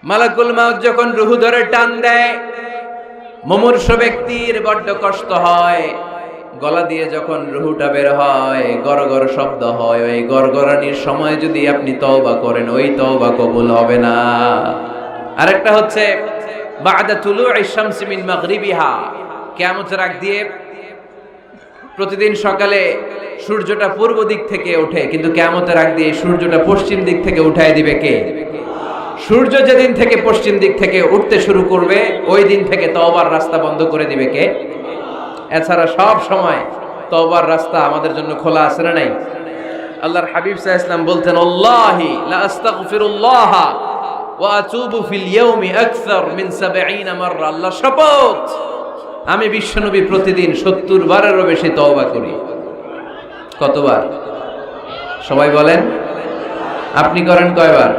মালাকুল মাউত যখন রুহু ধরে টান দেয়, মুমূর্ষ ব্যক্তির বড্ড কষ্ট হয়। গলা দিয়ে যখন রুহুটা বের হয়, গড়গড় শব্দ হয়। ওই গড়গড়ানির সময় যদি আপনি তওবা করেন, ওই তওবা কবুল হবে না। আরেকটা হচ্ছে বা'দা তুলু'i শামসি মিন মাগরিবিহা, কিয়ামতের আগ দিয়ে প্রতিদিন সকালে সূর্যটা পূর্ব দিক থেকে ওঠে, কিন্তু কিয়ামতের আগ দিয়ে সূর্যটা পশ্চিম দিক থেকে উঠায় দিবে কে? সূর্য যেদিন থেকে পশ্চিম দিক থেকে উঠতে শুরু করবে, ওই দিন থেকে তওবার রাস্তা বন্ধ করে দিবে কে? এছাড়া সব সময় তওবার রাস্তা আমাদের জন্য খোলা আছে না নাই? আল্লাহর হাবিব সাল্লাল্লাহু আলাইহি ওয়াসাল্লাম বলতেন, আল্লাহি লা আস্তাগফিরুল্লাহ ওয়া আতুবু ফিল ইয়াউমি আকসার মিন ৭০ মাররা। আল্লাহ শপথ, আমি বিশ্বনবী প্রতিদিন ৭০ বারেরও বেশি তওবা করি। কতবার? সবাই বলেন, আপনি করেন কয়বার?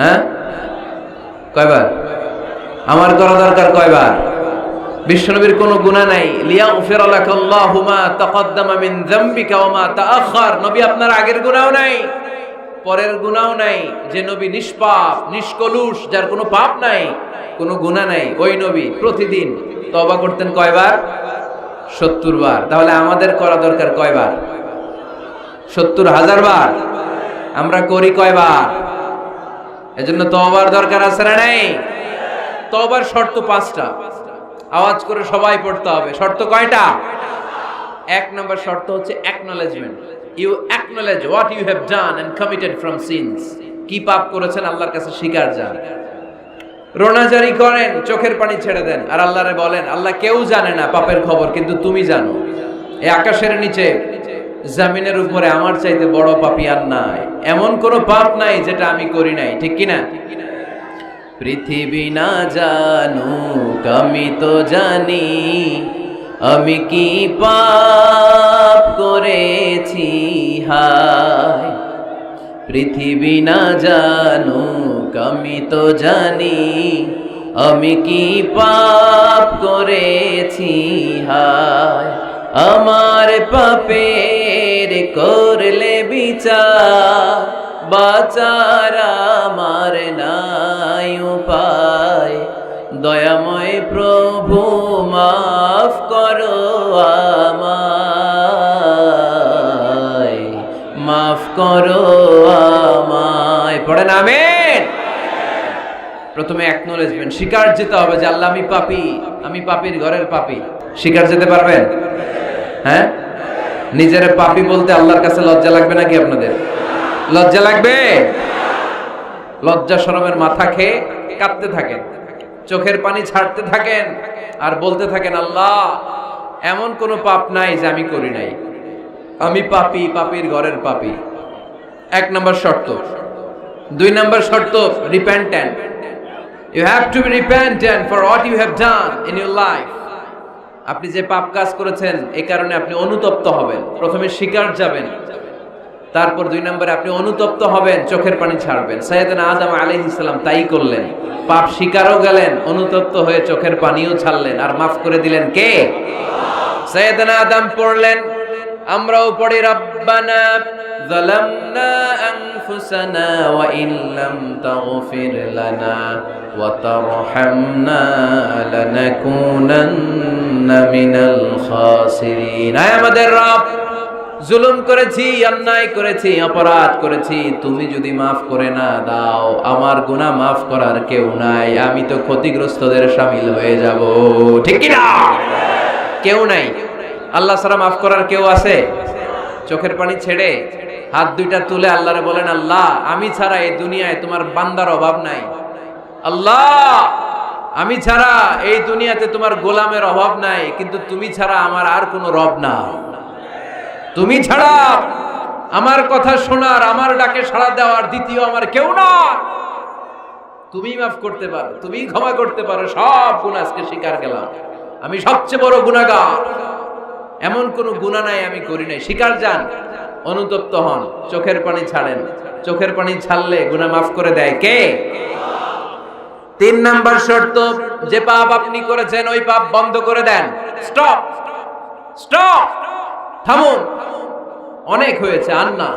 হ্যাঁ, কয়বার? আমার করা দরকার কয়বার? বিশ্বনবীর কোনো গুনাহ নাই। লিয়াগফিরা লাকাল্লাহু মা তাকদ্দামা মিন যামবিকা ওয়া মা তাআখার। নবী আপনার আগের গুনাহও নাই, পরের গুনাহও নাই। যে নবী নিষ্পাপ, নিষ্কলুষ, যার কোনো পাপ নাই, কোনো গুনাহ নাই, ওই নবী প্রতিদিন তওবা করতেন কয়বার? ৭০ বার। তাহলে আমাদের করা দরকার কয়বার? ৭০,০০০ বার। আমরা করি কয়বার? এজন্য তওবার দরকার আছে না নাই? তওবার শর্ত ৫টা, আওয়াজ করে সবাই পড়তে হবে। শর্ত কয়টা? ১ নম্বর শর্ত হচ্ছে acknowledgement. You acknowledge what you have done and committed from sins. কি পাপ করেছেন আল্লাহর কাছে স্বীকার যান। রোনাজারি করেন, চোখের পানি ছেড়ে দেন, আর আল্লাহরে বলেন, আল্লাহ কেউ জানে না পাপের খবর, কিন্তু তুমি জানো। এই আকাশের নিচে, জমিনের উপরে আমার চাইতে বড় পাপী আর নাই। এমন কোন পাপ নাই যেটা আমি করি নাই, ঠিক কিনা? পৃথিবী না জানুক, আমি তো জানি আমি কি পাপ করেছি। হায়, পৃথিবী না জানুক, আমি তো জানি আমি কি পাপ করেছি। হায়, আমার পাপের করলে বিচার, বাঁচার আমার নাই উপায়। দয়াময় প্রভু মাফ করো আমায়, মাফ করো আমায়। পড়েন আমিন। প্রথমে অ্যাকনলেজমেন্ট, স্বীকার যেতে হবে যে আল্লাহ আমি পাপী, আমি পাপীর ঘরের পাপী। স্বীকার যেতে পারবেন? হ্যাঁ, নিজের পাপী বলতে আল্লাহর কাছে লজ্জা লাগবে নাকি? আপনাদের লজ্জা লাগবে? লজ্জা শরমের মাথা খেয়ে কাঁদতে থাকেন, চোখের পানি ছাড়তে থাকেন, আর বলতে থাকেন, আল্লাহ এমন কোনো পাপ নাই যে আমি করি নাই, আমি পাপী, পাপীর ঘরের পাপী। ১ নম্বর শর্ত। ২ নম্বর শর্ত, repentant. You have to be repentant for what you have done in your life. আপনি যে পাপ কাজ করেছেন, এই কারণে আপনি অনুতপ্ত হবেন। প্রথমে স্বীকার যাবেন, তারপর ২ নম্বরে আপনি অনুতপ্ত হবেন, চোখের পানি ছাড়বেন। সাইয়েদনা আদম আলাইহিস সালাম তাই করলেন। পাপ স্বীকারও গেলেন, অনুতপ্ত হয়ে চোখের পানিও ছাড়লেন, আর মাফ করে দিলেন কে? সাইয়েদনা আদম পড়লেন, আমরাও পড়ি, রব্বানা যালামনা আনফুসানা ওয়া ইল্লাম তাগফির লানা ওয়া তারহামনা লানাকুনান্না মিনাল খাসিরিন। আয় আমাদের রব, জুলুম করেছি, অন্যায় করেছি, অপরাধ করেছি, তুমি যদি মাফ করে না দাও, আমার গুনাহ মাফ করার কেউ নাই, আমি তো ক্ষতিগ্রস্তদের শামিল হয়ে যাব। ঠিক কি না? কেউ নাই। আল্লাহ ছাড়া মাফ করার কেউ আছে? চোখের পানি ছেড়ে হাত দুইটা তুলে আল্লাহরে বলেন, আল্লাহ আমি ছাড়া এই দুনিয়ায় তোমার বান্দার অভাব নাই। আল্লাহ আমি ছাড়া এই দুনিয়াতে তোমার গোলামের অভাব নাই, কিন্তু তুমি ছাড়া আমার আর কোনো রব নাই। তুমি ছাড়া আমার কথা শোনার, আমার ডাকে সাড়া দেওয়ার দ্বিতীয় আমার কেউ না। তুমি মাফ করতে পারো, তুমি ক্ষমা করতে পারো। সব গুনাহ আজকে স্বীকার গেলাম, আমি সবচেয়ে বড় গুনাহগার। এমন কোন গুনাহ নাই আমি করি নাই। স্বীকার যান, অনুতপ্ত হন, চোখের পানি ছাড়েন। চোখের পানি ছাড়লে গুনাহ মাফ করে দেয় কে? ৩ নাম্বার শর্ত, যে পাপ আপনি করেছেন ওই পাপ বন্ধ করে দেন। স্টপ, স্টপ, থামুন, অনেক হয়েছে, আর না,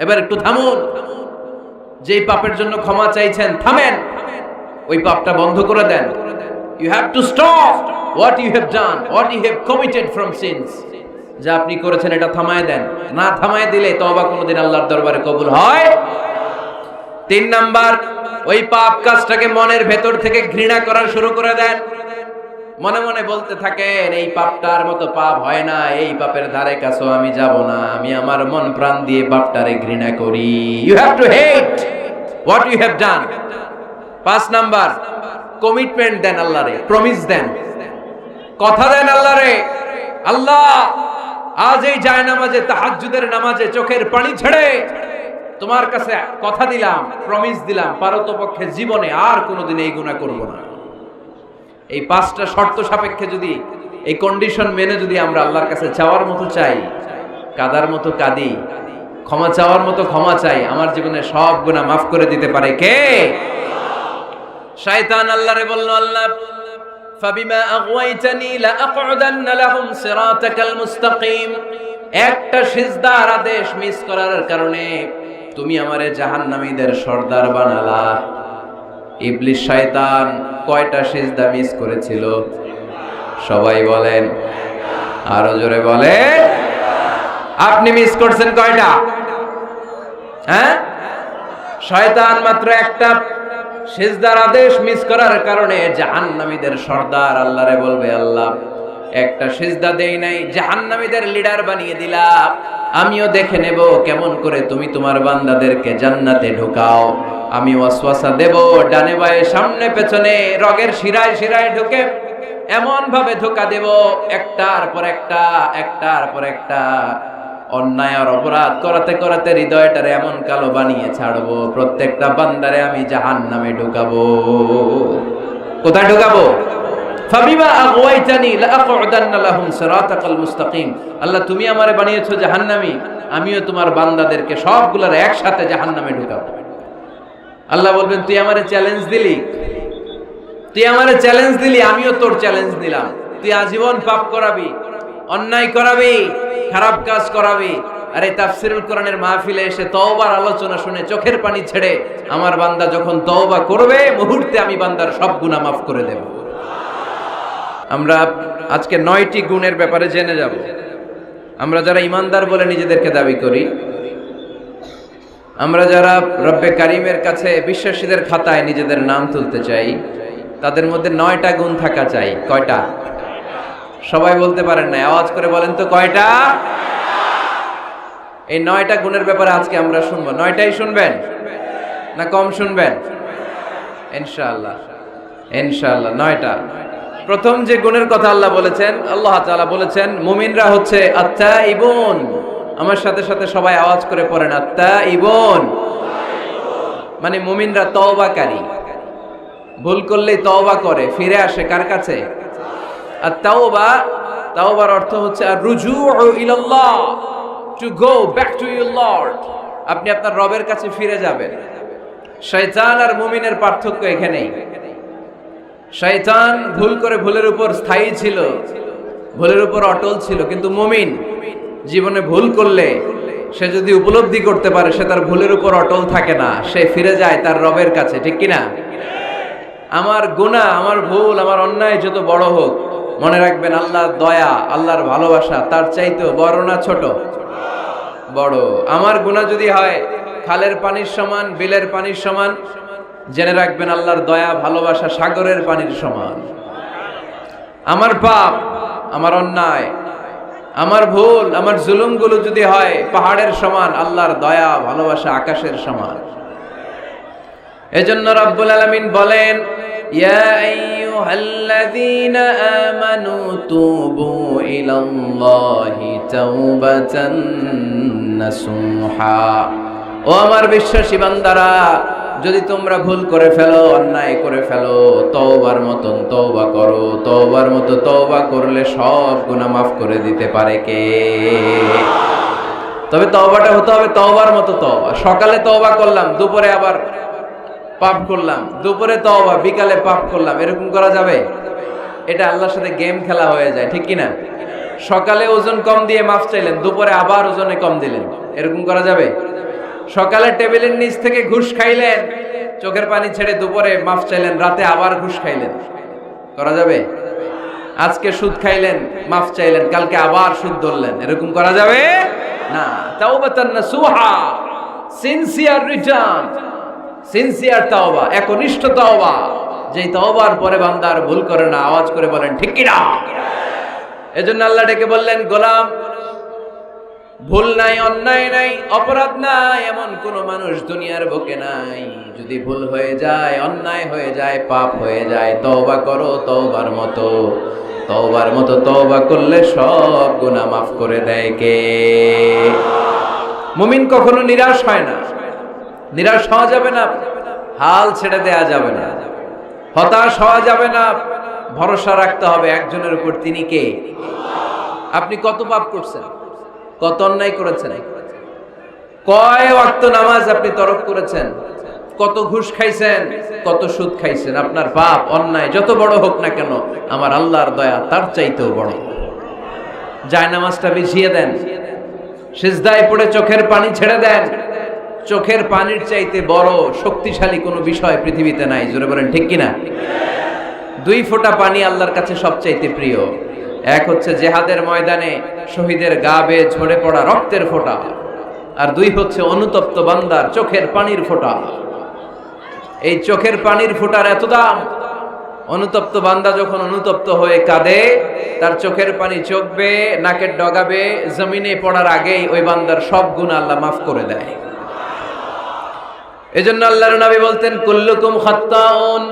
এবার একটু থামুন। যেই পাপের জন্য ক্ষমা চাইছেন থামেন, ওই পাপটা বন্ধ করে দেন। You have to stop what you have done, what you have committed from sins. যা আপনি করেছেন এটা থামায় দেন, না থামায় দিলে তওবা কোনোদিন আল্লাহর দরবারে কবুল হয়। 3 নাম্বার, ওই পাপ কাজটাকে মনের ভেতর থেকে ঘৃণা করা শুরু করে দেন। মনে মনে বলতে থাকেন এই পাপটার মতো পাপ হয় না, এই পাপের ধারে কাছেও আমি যাব না, আমি আমার মন প্রাণ দিয়ে পাপটারে ঘৃণা করি। You have to hate what you have done. 5 number, commitment দেন আল্লাহরে, প্রমিস দেন, কথা দেন আল্লাহরে, আল্লাহ আজ এই জায়নামাজে তাহাজ্জুদের নামাজে চোখের পানি ছেড়ে তোমার কাছে কথা দিলাম, প্রমিস দিলাম, পারতপক্ষে জীবনে আর কোনোদিন এই গুনাহ করব না। এই 5টা শর্ত সাপেক্ষে যদি এই কন্ডিশন মেনে যদি আমরা আল্লাহর কাছে চাওয়ার মতো চাই, কাদার মতো কাঁদি, ক্ষমা চাওয়ার মতো ক্ষমা চাই, আমার জীবনে সব গুনাহ মাফ করে দিতে পারে কে? শয়তান আল্লাহরে বলল, আল্লাহ ফাবিমা আগওয়াইতানি লাআকউদান্না লাহুম সিরাতাকাল মুস্তাকিম। একটা সিজদার আদেশ মিস করার কারণে তুমি আমারে জাহান্নামীদের সর্দার বানালা। ইবলিস শয়তান কয়টা সিজদা মিস করেছিল? সবাই বলেন, আরো জোরে বলেন। আপনি মিস করছেন কয়টা? হ্যাঁ, শয়তান মাত্র একটা সিজদার আদেশ মিস করার কারণে জাহান্নামীদের সর্দার আল্লাহরে বলবে, আল্লাহ একটা সিজদা দেই নাই, জাহান্নামীদের লিডার বানিয়ে দিলা, আমিও দেখে নেব কেমন করে তুমি তোমার বান্দাদেরকে জান্নাতে ঢুকাও। আমি ওয়াসওয়াসা দেব, ডানে বায়ে সামনে পেছনে রগের শিরায় শিরায় ঢুকে এমন ভাবে ধোঁকা দেব, একটার পর একটা, একটার পর একটা অন্যায় আর অপরাধ করাতে করাতে হৃদয়টারে এমন কালো বানিয়ে ছাড়বো, প্রত্যেকটা বান্দারে আমি জাহান্নামে ঢুকাবো। কোথায় ঢুকাবো? ফাবিমা আগওয়াইতানি লাআকউদান্না লাহুম সিরাতাকাল মুস্তাকিম। আল্লাহ তুমি আমারে বানিয়েছো জাহান্নামী, আমিও তোমার বান্দাদেরকে সবগুলোর একসাথে জাহান্নামে ঢুকাবো। আল্লাহ বলবেন, তুই আমারে চ্যালেঞ্জ দিলি, তুই আমারে চ্যালেঞ্জ দিলি, আমিও তোর চ্যালেঞ্জ দিলাম। তুই আজীবন পাপ করাবি, অন্যায় করাবি, খারাপ কাজ করাবি, আর এই তাফসীরুল কোরআনের মাহফিলে এসে তওবার আলোচনা শুনে চোখের পানি ছেড়ে আমার বান্দা যখন তওবা করবে, মুহূর্তে আমি বান্দার সব গুনাহ মাফ করে দেব। আমরা আজকে 9টি গুণের ব্যাপারে জেনে যাব। আমরা যারা ইমানদার বলে নিজেদেরকে দাবি করি, আমরা যারা রব্বে কারিমের কাছে বিশ্বাসীদের খাতায় নিজেদের নাম তুলতে চাই, তাদের মধ্যে 9টা গুণ থাকা চাই। কয়টা? সবাই বলতে পারেন না, আওয়াজ করে বলেন তো কয়টা? এই 9টা গুণের ব্যাপারে আজকে আমরা শুনবো। 9টাই শুনবেন না কম শুনবেন? ইনশাআল্লাহ, ইনশাআল্লাহ 9টা। প্রথম যে গুণের কথা আল্লাহ বলেছেন, আল্লাহ তাআলা বলেছেন মুমিনরা হচ্ছে আত্তাইবুন। আমার সাথে সাথে সবাই আওয়াজ করে পড়েন, আত্তাইবুন মানে মুমিনরা তওবাকারী। ভুল করলেই তওবা করে, ফিরে আসে কার কাছে? আর তাওবার অর্থ হচ্ছে আর রুজুউ ইলাল্লাহ, to go back to your Lord. আপনি আপনার রবের কাছে ফিরে যাবেন। শয়তান আর মুমিনের পার্থক্য এখানেই। শয়তান ভুল করে ভুলের উপর স্থায়ী ছিল, ভুলের উপর অটল ছিল, কিন্তু মুমিন জীবনে ভুল করলে সে যদি উপলব্ধি করতে পারে সে তার ভুলের উপর অটল থাকে না, সে ফিরে যায় তার রবের কাছে। ঠিক কিনা? আমার গুনাহ, আমার ভুল, আমার অন্যায় যত বড় হোক, মনে রাখবেন আল্লাহর দয়া, আল্লাহর ভালোবাসা তার চাইতেও বড় না ছোট? বড়। আমার গুনাহ যদি হয় খালের পানির সমান, বিলের পানির সমান, জেনে রাখবেন আল্লাহর দয়া ভালোবাসা সাগরের পানির সমান। আমার পাপ, আমার অন্যায়, আমার ভুল, আমার জুলুমগুলো যদি হয় পাহাড়ের সমান, আল্লাহর দয়া ভালোবাসা আকাশের সমান। এজন্য রব্বুল আলামিন বলেন, ইয়া আইয়ুহাল্লাযীনা আমানু তুবু ইলাল্লাহি তাওবাতান নাসুহা। ও আমার বিশ্বাসী বান্দারা, যদি তোমরা ভুল করে ফেলো, অন্যায় করে ফেলো, তওবার মতন তওবা করো। তওবার মতো তওবা করলে সব গুনাহ মাফ করে দিতে পারে কে? তবে তওবাটা হতে হবে তওবার মতো তওবা। সকালে তওবা করলাম, দুপুরে আবার পাপ করলাম, দুপুরে তওবা, বিকালে পাপ করলাম, এরকম করা যাবে? এটা আল্লাহর সাথে গেম খেলা হয়ে যায়, ঠিক কিনা? সকালে ওজন কম দিয়ে মাফ চাইলেন, দুপুরে আবার ওজনে কম দিলেন, এরকম করা যাবে? সকালে টেবিলের নিচ থেকে ঘুষ খাইলেন, চোখের পানি ছেড়ে দুপুরে মাফ চাইলেন, রাতে আবার ঘুষ খাইলেন, করা যাবে? আজকে সুদ খাইলেন, মাফ চাইলেন, কালকে আবার সুদ ধরলেন, এরকম করা যাবে না। তাওবাতান নাসুহা, সিনসিয়ার রিটার্ন, সিনসিয়ার তাওবা, একনিষ্ঠ তাওবা, যেই তাওবার পরে বান্দার ভুল করে না। আওয়াজ করে বলেন ঠিক কি না? এজন্য আল্লাহ ডেকে বললেন, গোলাম, ভুল নাই, অন্যায় নাই, অপরাধ নাই, এমন কোন মানুষ দুনিয়ার বুকে নাই। যদি ভুল হয়ে যায়, অন্যায় হয়ে যায়, পাপ হয়ে যায়, তওবা করো। তওবার মতো তওবা করলে সব গুনাহ মাফ করে দেয় কে? মুমিন কখনো নিরাশ হয় না, নিরাশ হওয়া যাবে না, হাল ছেড়ে দেয়া যাবে না, হতাশ হওয়া যাবে না। ভরসা রাখতে হবে একজনের উপর, তিনি কে? আপনি কত পাপ করছেন, কত অন্যায় করেছেন, কয় ওয়াক্ত নামাজ আপনি তরক করেছেন, কত ঘুষ খাইছেন, কত সুদ খাইছেন। আপনার পাপ অন্যায় যত বড় হোক না কেন, আমার আল্লাহর দয়া তার চাইতেও বড়। জায়নামাজটা বিছিয়ে দেন, সিজদায় পড়ে চোখের পানি ছেড়ে দেন। চোখের পানির চাইতে বড় শক্তিশালী কোনো বিষয় পৃথিবীতে নাই। জোরে বলেন ঠিক কিনা? 2 ফোঁটা পানি আল্লাহর কাছে সবচাইতে প্রিয়। এক হচ্ছে জেহাদের ময়দানে শহীদের গা বেয়ে ঝরে পড়া রক্তের ফোঁটা, আর 2 হচ্ছে অনুতপ্ত বান্দার চোখের পানির ফোঁটা। এই চোখের পানির ফোঁটার এত দাম, অনুতপ্ত বান্দা যখন অনুতপ্ত হয়ে কাঁদে, তার চোখের পানি চোখ বেয়ে নাকের ডগা বেয়ে জমিনে পড়ার আগেই ওই বান্দার সব গুনাহ আল্লাহ মাফ করে দেয়। এজন্য আল্লাহর নবী বলতেন, কুল্লুকুম খাত্তাউন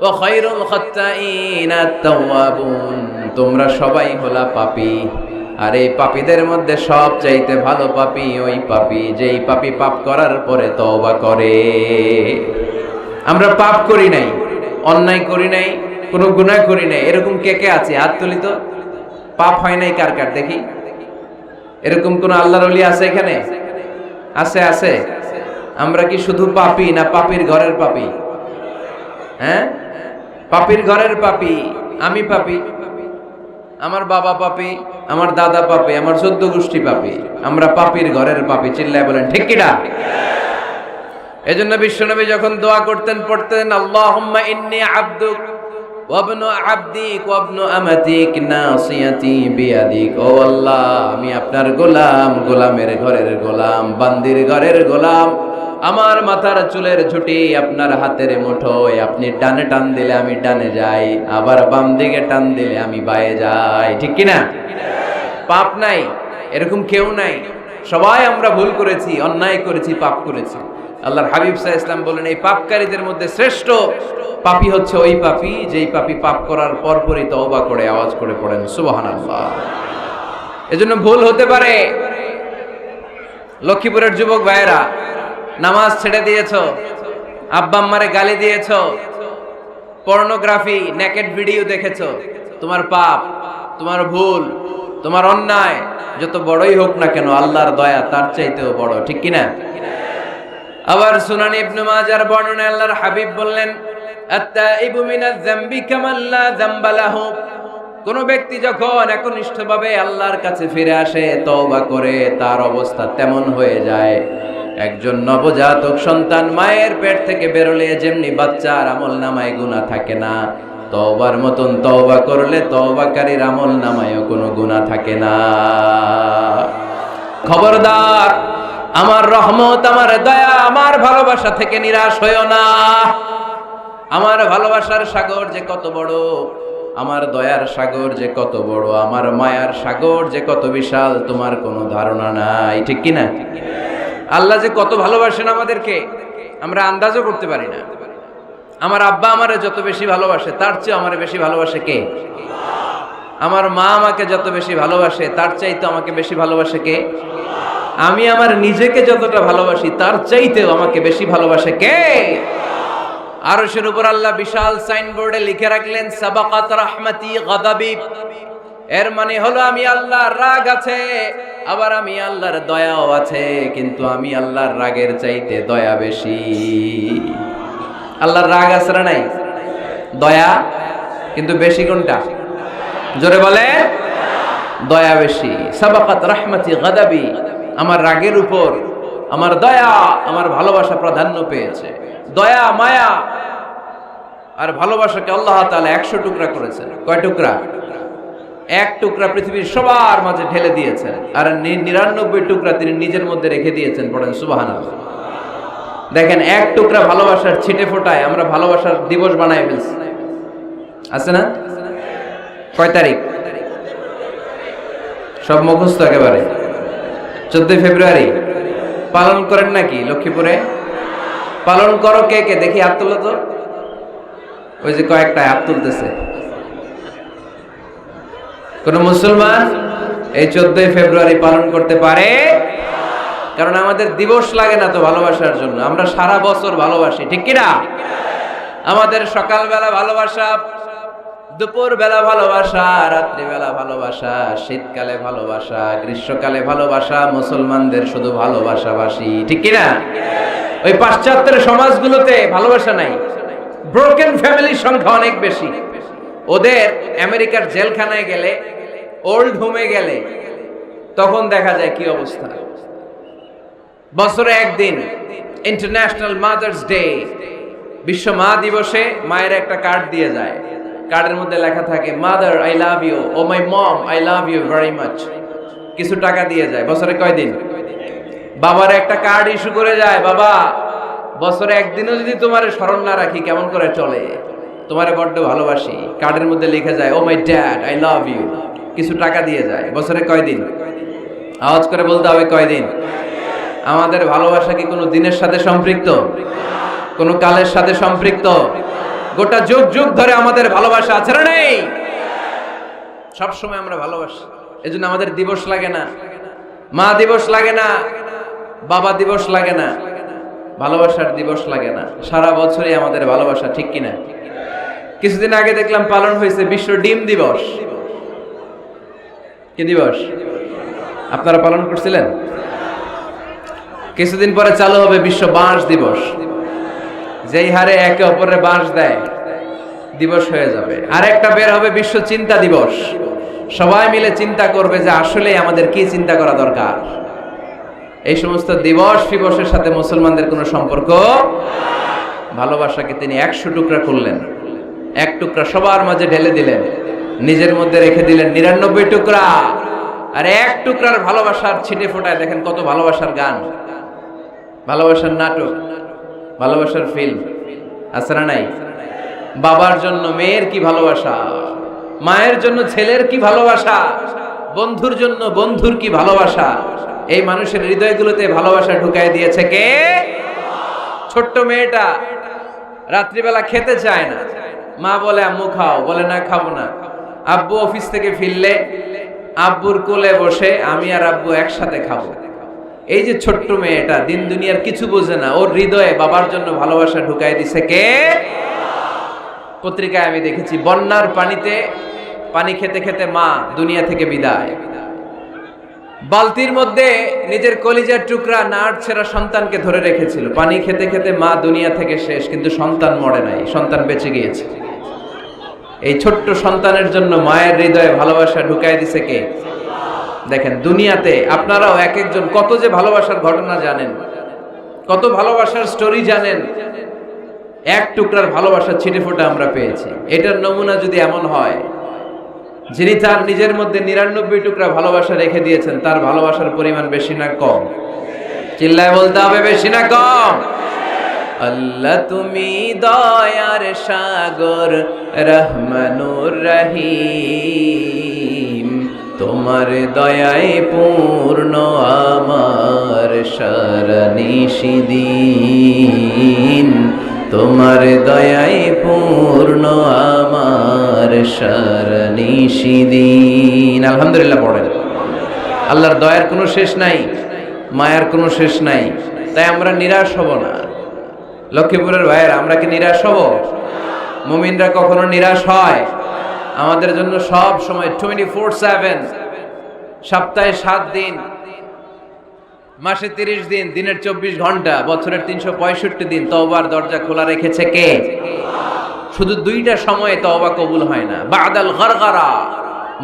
ওয়া খায়রুল খাত্তাইনা আত-তাওয়াবুন। তোমরা সবাই হলা পাপী, আর এই পাপীদের মধ্যে সবচাইতে ভালো পাপী ওই পাপী যেই পাপী পাপ করার পরে তওবা করে। আমরা পাপ করি নাই, অন্যায় করি নাই, কোনো গুনাহ করি নাই, এরকম কে কে আছে? হাত তুলি তো। পাপ হয় নাই কার কার দেখি? এরকম কোন আল্লাহর ওলি আছে এখানে? আছে? আছে। আমরা কি শুধু পাপী না পাপীর ঘরের পাপী? হ্যাঁ, পাপীর ঘরের পাপী। আমি পাপী, আমার বাবা পাপী, আমার দাদা পাপী, আমার 14 গোষ্ঠী পাপী। আমরা পাপীর ঘরের পাপী। চিল্লায় বলেন ঠিক কি না? এজন্য বিশ্বনবী যখন দোয়া করতেন, পড়তেন, আল্লাহুম্মা ইন্নী আবদুক ওয়া ইবনু আবদিক ওয়া ইবনু আমাতিক নাসিয়াতি বিয়াদিক। ও আল্লাহ, আমি আপনার গোলাম, গোলামের ঘরের গোলাম, বান্দির ঘরের গোলাম। আমার মাথার চুলের ঝুঁটি আপনার হাতের মুঠোয়। আপনি ডানে টান দিলে আমি ডানে যাই, আবার বাম দিকে টান দিলে আমি বায়ে যাই। ঠিক কি না? পাপ নাই এরকম কেউ নাই। সবাই আমরা ভুল করেছি, অন্যায় করেছি, পাপ করেছি। আল্লাহর হাবিব সাল্লাল্লাহু আলাইহি ওয়াসাল্লাম বলেন, এই পাপকারীদের মধ্যে শ্রেষ্ঠ পাপী হচ্ছে ওই পাপী যেই পাপী পাপ করার পরপরই তওবা করে। আওয়াজ করে পড়েন সুবহানাল্লাহ। এজন্য ভুল হতে পারে। লক্ষ্মীপুরের যুবক ভাইয়েরা, নামাজ ছেড়ে দিয়েছো, আব্বা আম্মারে গালি দিয়েছো, পর্নোগ্রাফি, নেকেড ভিডিও দেখেছো, তোমার পাপ, তোমার ভুল, তোমার অন্যায় যত বড়ই হোক না কেন, আল্লাহর দয়া তার চাইতেও বড়। ঠিক কিনা? আবার সুনান ইবনে মাজার বর্ণনায় আল্লাহর হাবিব বললেন, আত-তাইবু মিনাজ যামবি কামান লা যামবা লাহু। কোন ব্যক্তি যখন একনিষ্ঠভাবে আল্লাহর কাছে ফিরে আসে, তওবা করে, তার অবস্থা তেমন হয়ে যায় একজন নবজাতক সন্তান মায়ের পেট থেকে বেরোলে যেমনি বাচ্চার আমলনামায় গুনাহ থাকে না, তওবার মতন তওবা করলে তওবাকারীর আমলনামায়ও কোনো গুনাহ থাকে না। খবরদার, আমার রহমত, আমার দয়া, আমার ভালোবাসা থেকে নিরাশ হইও না। আমার ভালোবাসার সাগর যে কত বড়, আমার দয়ার সাগর যে কত বড়, আমার মায়ার সাগর যে কত বিশাল, তোমার কোনো ধারণা নাই। ঠিক কিনা? আল্লাহ যে কত ভালোবাসেন আমাদেরকে আমরা আন্দাজও করতে পারি না। আমার আব্বা আমারে যত বেশি ভালোবাসে, তার চেয়ে আমারে বেশি ভালোবাসে কে? আমার মা আমাকে যত বেশি ভালোবাসে, তার চাইতে আমাকে বেশি ভালোবাসে কে? আমি আমার নিজেকে যতটা ভালোবাসি, তার চাইতেও আমাকে বেশি ভালোবাসে কে? আরশের উপর আল্লাহ বিশাল সাইনবোর্ডে লিখে রাখলেন, সাবাকাত রাহমাতি গাদাবি। এর মানে হলো আমি আল্লাহর রাগ আছে, আবার আমি আল্লাহর দয়াও আছে, কিন্তু আমি আল্লাহর রাগের চাইতে দয়া বেশি। আল্লাহর রাগ আছে না নাই? দয়া কিন্তু বেশি কোনটা? জোরে বলে, দয়া বেশি। সাবাকাত রাহমাতি গাদাবি। আমার রাগের উপর আমার দয়া, আমার ভালোবাসা প্রাধান্য পেয়েছে। দয়া, মায়া আর ভালোবাসাকে আল্লাহ তাআলা 100 টুকরা করেছেন। কয় টুকরা? 1 টুকরা পৃথিবীর সবার মাঝে ঢেলে দিয়েছেন, আর 99 টুকরা তিনি নিজের মধ্যে রেখে দিয়েছেন। পড়েন সুবহানাল্লাহ। দেখেন, 1 টুকরা ভালোবাসার ছিটে ফোটায় আমরা ভালোবাসার দিবস বানায় ফেলছি, আছে না? কয় তারিখ? সব মুখস্থ একেবারে। 14 ফেব্রুয়ারি পালন করেন নাকি লক্ষ্মীপুরে? পালন করো কে কে? দেখি হাত তুলো তো। ওই যে কয়েকটা হাত তুলতেছে। কোন মুসলমান এই 14 ফেব্রুয়ারি পালন করতে পারে? কারণ আমাদের দিবস লাগে না তো ভালোবাসার জন্য, আমরা সারা বছর ভালোবাসি, ঠিক কিনা? আমাদের সকালবেলা ভালোবাসা, দুপুর বেলা ভালোবাসা, রাত্রিবেলা ভালোবাসা, শীতকালে ভালোবাসা, গ্রীষ্মকালে ভালোবাসা, মুসলমানদের শুধু ভালোবাসাবাসী, ঠিক কিনা? ওই পাশ্চাত্যের সমাজগুলোতে ভালোবাসা নাই, ব্রোকেন ফ্যামিলির সংখ্যা অনেক বেশি। ওদের আমেরিকার জেলখানায় গেলে, ওল্ড হোমে গেলে তখন দেখা যায় কি অবস্থা। বছরে একদিন ইন্টারন্যাশনাল মাদার্স ডে, বিশ্ব মা দিবসে মায়ের একটা কার্ড দিয়ে যায়। কার্ডের মধ্যে লেখা থাকে, mother I love you, oh my mom I love you very much. কিছু টাকা দিয়ে যায়। বছরে কয় দিন? বাবার একটা কার্ড ইস্যু করে যায়, বাবা বছরে একদিনও যদি তোমার স্মরণ না রাখি কেমন করে চলে, তোমারে বড্ড ভালোবাসি। কার্ডের মধ্যে লিখে যায়, oh my dad I love you. কিছু টাকা দিয়ে যায়। বছরে কয় দিন? আওয়াজ করে বলতে হবে, কয় দিন? আমাদের ভালোবাসা কি কোনো দিনের সাথে সম্পৃক্ত? কোনো কালের সাথে সম্পৃক্ত? গোটা যুগ যুগ ধরে আমাদের ভালোবাসা আছে না নেই? সবসময় আমরা ভালোবাসি, এজন্য আমাদের দিবস লাগে না, মা দিবস লাগে না, বাবা দিবস লাগে না, ভালোবাসার দিবস লাগে না। সারা বছরই আমাদের ভালোবাসা, ঠিক কিনা? কিছুদিন আগে দেখলাম পালন হয়েছে বিশ্ব ডিম দিবস। কি দিবস? আপনারা পালন করছিলেন? কিছুদিন পরে চালু হবে বিশ্ব বাঁশ দিবস। যেই হারে একে অপরের বাঁশ দেয় দিবস হয়ে যাবে। আর একটা বের হবে বিশ্ব চিন্তা দিবস। সবাই মিলে চিন্তা করবে যে আসলে আমাদের কি চিন্তা করা দরকার। এই সমস্ত দিবস ফিবসের সাথে মুসলমানদের কোনো সম্পর্ক। ভালোবাসাকে তিনি 100 টুকরা করলেন, 1 টুকরা সবার মাঝে ঢেলে দিলেন, নিজের মধ্যে রেখে দিলেন 99 টুকরা। আর 1 টুকরার ভালোবাসার ছিটে ফোটায় দেখেন কত ভালোবাসার গান, ভালোবাসার নাটক, ভালোবাসার ফিল্ম আছে না নাই? বাবার জন্য মেয়ের কি ভালোবাসা, মায়ের জন্য ছেলের কি ভালোবাসা, বন্ধুর জন্য বন্ধুর কি ভালোবাসা। এই মানুষের হৃদয়গুলোতে ভালোবাসা ঢুকাই দিয়েছে কে? ছোট্ট মেয়েটা রাত্রিবেলা খেতে চায় না, মা বলে আম্মু খাও, বলে না খাবো না। আব্বু অফিস থেকে ফিরলে আব্বুর কোলে বসে আমি আর আব্বু একসাথে খাবো। এই যে ছোট্ট মেয়েটা দিন দুনিয়ার কিছু বোঝে না, ওর হৃদয়ে বাবার জন্য ভালোবাসা ঢুকাই দিছে কে? পত্রিকায় আমি দেখেছি, বন্যার পানিতে পানি খেতে খেতে মা দুনিয়া থেকে বিদায়। বালতির মধ্যে নিজের কলিজার টুকরা নাড় ছেঁড়া সন্তানকে ধরে রেখেছিল। পানি খেতে খেতে মা দুনিয়া থেকে শেষ, কিন্তু সন্তান মরে নাই, সন্তান বেঁচে গিয়েছে। এই ছোট্ট সন্তানের জন্য মায়ের হৃদয়ে ভালোবাসা ঢুকাই দিছে কে? দেখেন, দুনিয়াতে আপনারাও এক একজন কত যে ভালোবাসার ঘটনা জানেন, কত ভালোবাসার স্টোরি জানেন। 1 টুকরার ভালোবাসার ছিটে ফোঁটা আমরা পেয়েছি। এটার নমুনা যদি এমন হয়, যিনি তার নিজের মধ্যে 99 টুকরা ভালোবাসা রেখে দিয়েছেন, তার ভালোবাসার পরিমাণ বেশি না কম? চিল্লায় বলতে হবে, বেশি না কম? আল্লাহ তুমি দয়ার সাগর, রহমানুর রহিম, তোমার দয়ায় পূর্ণ আমার সারা নিশিদিন, তোমার দয়ায় পূর্ণ আমার সারা নিশিদিন। আলহামদুলিল্লাহ পড়েন। আল্লাহর দয়ার কোনো শেষ নাই, মায়ার কোনো শেষ নাই। তাই আমরা নিরাশ হব না। লক্ষ্মীপুরের ভাইয়েরা, আমরা কি নিরাশ হব? মুমিনরা কখনো নিরাশ হয়? আমাদের জন্য সব সময় 24/7, সপ্তাহে 7 দিন, মাসে 30 দিন, দিনের 24 ঘন্টা, বছরের 365 দিন তওবার দরজা খোলা রেখেছে কে? শুধু 2টা সময়ে তওবা কবুল হয় না। বাদাল গরগরা,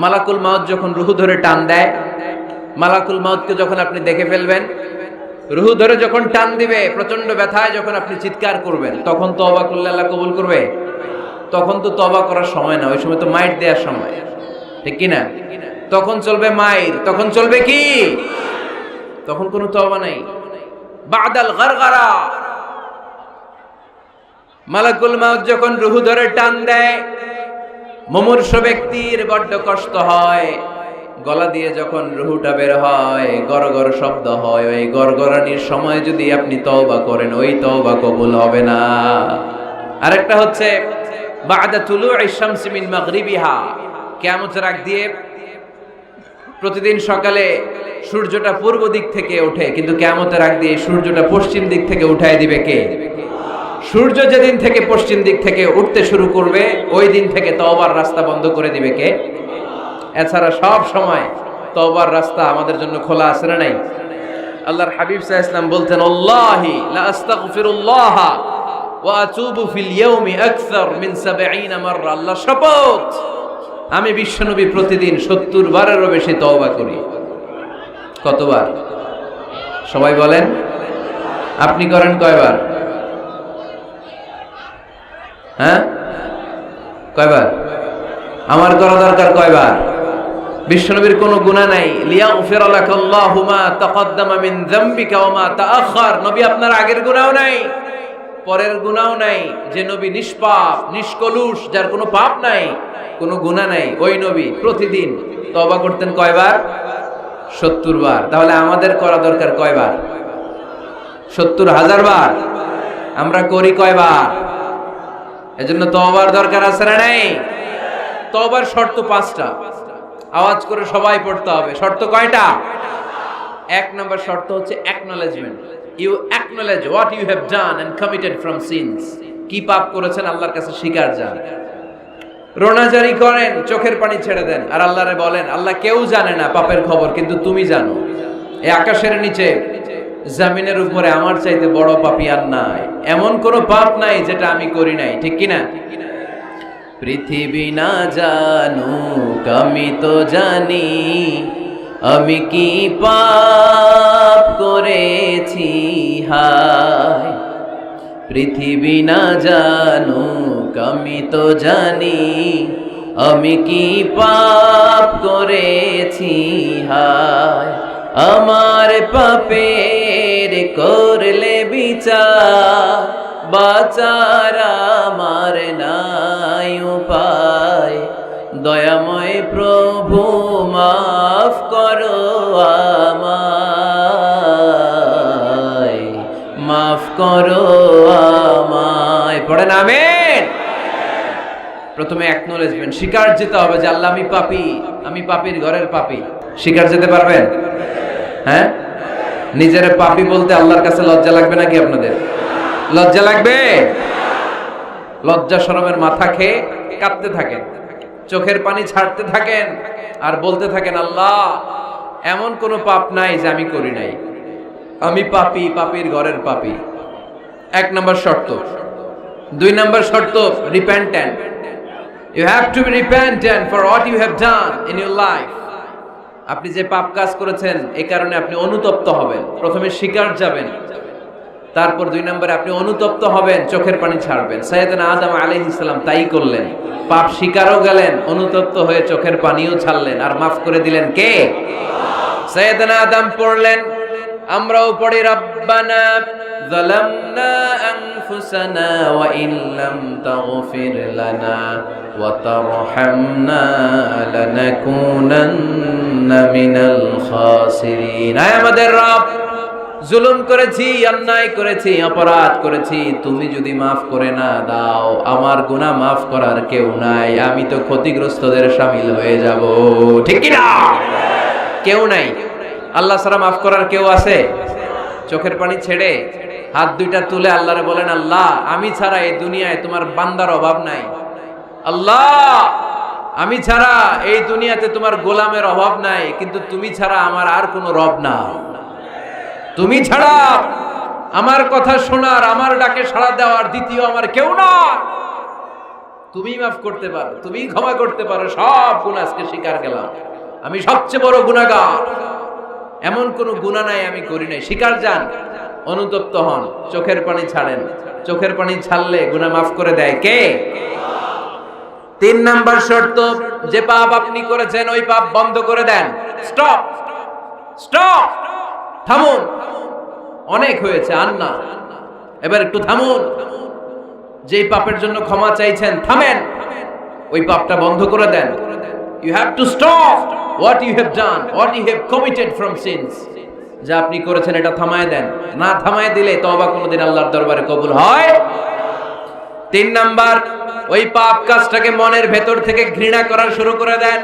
মালাকুল মাউত যখন রূহ ধরে টান দেয়, মালাকুল মাউতকে যখন আপনি দেখে ফেলবেন, রুহু ধরে যখন টান দিবে, প্রচন্ড ব্যথায় যখন আপনি চিৎকার করবেন, তখন তওবা করলে আল্লাহ কবুল করবে? তখন তো তওবা করার সময় না, ওই সময় তো মাইর দেওয়ার সময়, ঠিক কি না? তখন চলবে মাইর, তখন চলবে কি? তখন কোনো তওবা নাই। বাদাল গারগারা, মালাকুল মাউত যখন রুহু ধরে টান দেয়, মুমূর্ষ ব্যক্তির বড্ড কষ্ট হয়। গলা দিয়ে যখন রুহুটা বের হয়, গড়গড় শব্দ হয়, ওই গড়গড়ানির সময় যদি আপনি তওবা করেন, ওই তওবা কবুল হবে না। আরেকটা হচ্ছে বাদা তুলুই শামসি মিন মাগরিবিহা, কিয়ামতের আগ দিয়ে প্রতিদিন সকালে সূর্যটা পূর্ব দিক থেকে ওঠে, কিন্তু কিয়ামতের আগ দিয়ে সূর্যটা পশ্চিম দিক থেকে উঠায় দিবে কে? সূর্য যেদিন থেকে পশ্চিম দিক থেকে উঠতে শুরু করবে, ওই দিন থেকে তওবার রাস্তা বন্ধ করে দিবে কে? এছাড়া সব সময় তওবার রাস্তা আমাদের জন্য খোলা আছে না নাই? আল্লাহর হাবিব সাল্লাল্লাহু আলাইহি ওয়াসাল্লাম বলতেন, আল্লাহি লা আস্তাগফিরুল্লাহ ওয়া আতুবু ফিল ইয়াউমি আকসার মিন ৭০ মাররা। আল্লাহ শপথ, আমি বিশ্বনবী প্রতিদিন ৭০ বারেরও বেশি তওবা করি। কতবার? সবাই বলেন, আপনি করেন কয়বার? হ্যাঁ, কয়বার? আমার করা দরকার কয়বার? বিশ্বনবীর কোনো গুনাহ নাই। লিয়াগফিরা লাকাল্লাহু মা তাকদ্দামা মিন যামবিকা ওয়া মা তাআখার। নবী আপনার আগের গুনাহও নাই, পরের গুনাহও নাই। যে নবী নিষ্পাপ, নিষ্কলুষ, যার কোনো পাপ নাই, কোনো গুনাহ নাই, ওই নবী প্রতিদিন তওবা করতেন কয়বার? ৭০ বার। তাহলে আমাদের করা দরকার কয়বার? ৭০,০০০ বার। আমরা করি কয়বার? এজন্য তওবার দরকার আছে না নাই? তওবার শর্ত ৫টা, আওয়াজ করে সবাই পড়তে হবে। শর্ত কয়টা? ১ নম্বর শর্ত হচ্ছে acknowledgement. You acknowledge what you have done and committed from sins. কি পাপ করেছেন আল্লাহর কাছে স্বীকার যান। রোনাজারি করেন, চোখের পানি ছেড়ে দেন, আর আল্লাহরে বলেন, আল্লাহ কেউ জানে না পাপের খবর, কিন্তু তুমি জানো। এই আকাশের নিচে, জমিনের উপরে আমার চাইতে বড় পাপী আর নাই। এমন কোনো পাপ নাই যেটা আমি করি নাই, ঠিক কি না? পৃথিবী না জানুক, আমি তো জানি আমি কি পাপ করেছি। হায়, পৃথিবী না জানুক, আমি তো জানি আমি কি পাপ করেছি। হায়, আমার পাপের করলে বিচার, বাঁচার আমার নাই উপায়। দয়াময় প্রভু মাফ করো আমায়, মাফ করো আমায়। পড়েন আমিন। প্রথমে অ্যাকনলেজমেন্ট, স্বীকার যেতে হবে যে আল্লাহ আমি পাপী, আমি পাপীর ঘরের পাপী। স্বীকার যেতে পারবেন? হ্যাঁ, নিজের পাপী বলতে আল্লাহর কাছে লজ্জা লাগবে নাকি? আপনাদের লজ্জা লাগবে? লজ্জা শরমের মাথা খেয়ে কাঁদতে থাকেন, চোখের পানি ছাড়তে থাকেন, আর বলতে থাকেন, আল্লাহ এমন কোনো পাপ নাই যে আমি করি নাই, আমি পাপী, পাপীর ঘরের পাপী। ১ নম্বর শর্ত। ২ নম্বর শর্ত, repentant. You have to be repentant for what you have done in your life. আপনি যে পাপ কাজ করেছেন, এই কারণে আপনি অনুতপ্ত হবেন। প্রথমে স্বীকার যাবেন, তারপর ২ নম্বরে আপনি অনুতপ্ত হবেন, চোখের পানি ছাড়বেন। সাইয়েদনা আদম আলাইহিস সালাম তাই করলেন। পাপ স্বীকারও গেলেন, অনুতপ্ত হয়ে চোখের পানিও ছাড়লেন, আর মাফ করে দিলেন কে? সাইয়েদনা আদম পড়লেন, আমরাও পড়ি, রব্বানা যালামনা আনফুসানা ওয়া ইল্লাম তাগফির লানা ওয়া তারহামনা লানাকুনান্না মিনাল খাসিরিন। আয় আমাদের রব, জুলুম করেছি, অন্যায় করেছি, অপরাধ করেছি, তুমি যদি মাফ করে না দাও, আমার গুনাহ মাফ করার কেউ নাই, আমি তো ক্ষতিগ্রস্তদের শামিল হয়ে যাব, ঠিক কি না? কেউ নাই, আল্লাহ ছাড়া মাফ করার কেউ আছে? চোখের পানি ছেড়ে হাত দুইটা তুলে আল্লাহরে বলেন, আল্লাহ আমি ছাড়া এই দুনিয়ায় তোমার বান্দার অভাব নাই। আল্লাহ আমি ছাড়া এই দুনিয়াতে তোমার গোলামের অভাব নাই, কিন্তু তুমি ছাড়া আমার আর কোনো রব নাই। তুমি ছাড়া আমার কথা শোনার, আমার ডাকে সাড়া দেওয়ার দ্বিতীয় আমার কেউ না। তুমি মাফ করতে পারো, তুমি ক্ষমা করতে পারো, সব গুনাহ আজকে স্বীকার গেলাম, আমি সবচেয়ে বড় গুনাহগার। এমন কোনো গুনাহ নাই আমি করি নাই। স্বীকার যান, অনুতপ্ত হন, চোখের পানি ছাড়েন। চোখের পানি ছাড়লে গুনাহ মাফ করে দেয় কে? 3 নাম্বার শর্ত, যে পাপ আপনি করেছেন ওই পাপ বন্ধ করে দেন। স্টপ, স্টপ, থামুন, অনেক হয়েছে, আর না, এবার একটু থামুন। যেই পাপের জন্য ক্ষমা চাইছেন থামেন, ওই পাপটা বন্ধ করে দেন। You have to stop what you have done, what you have committed from sins. যা আপনি করেছেন এটা থামায় দেন। না থামায় দিলে তওবা কোনোদিন আল্লাহর দরবারে কবুল হয়। 3 নাম্বার, ওই পাপ কাজটাকে মনের ভেতর থেকে ঘৃণা করা শুরু করে দেন।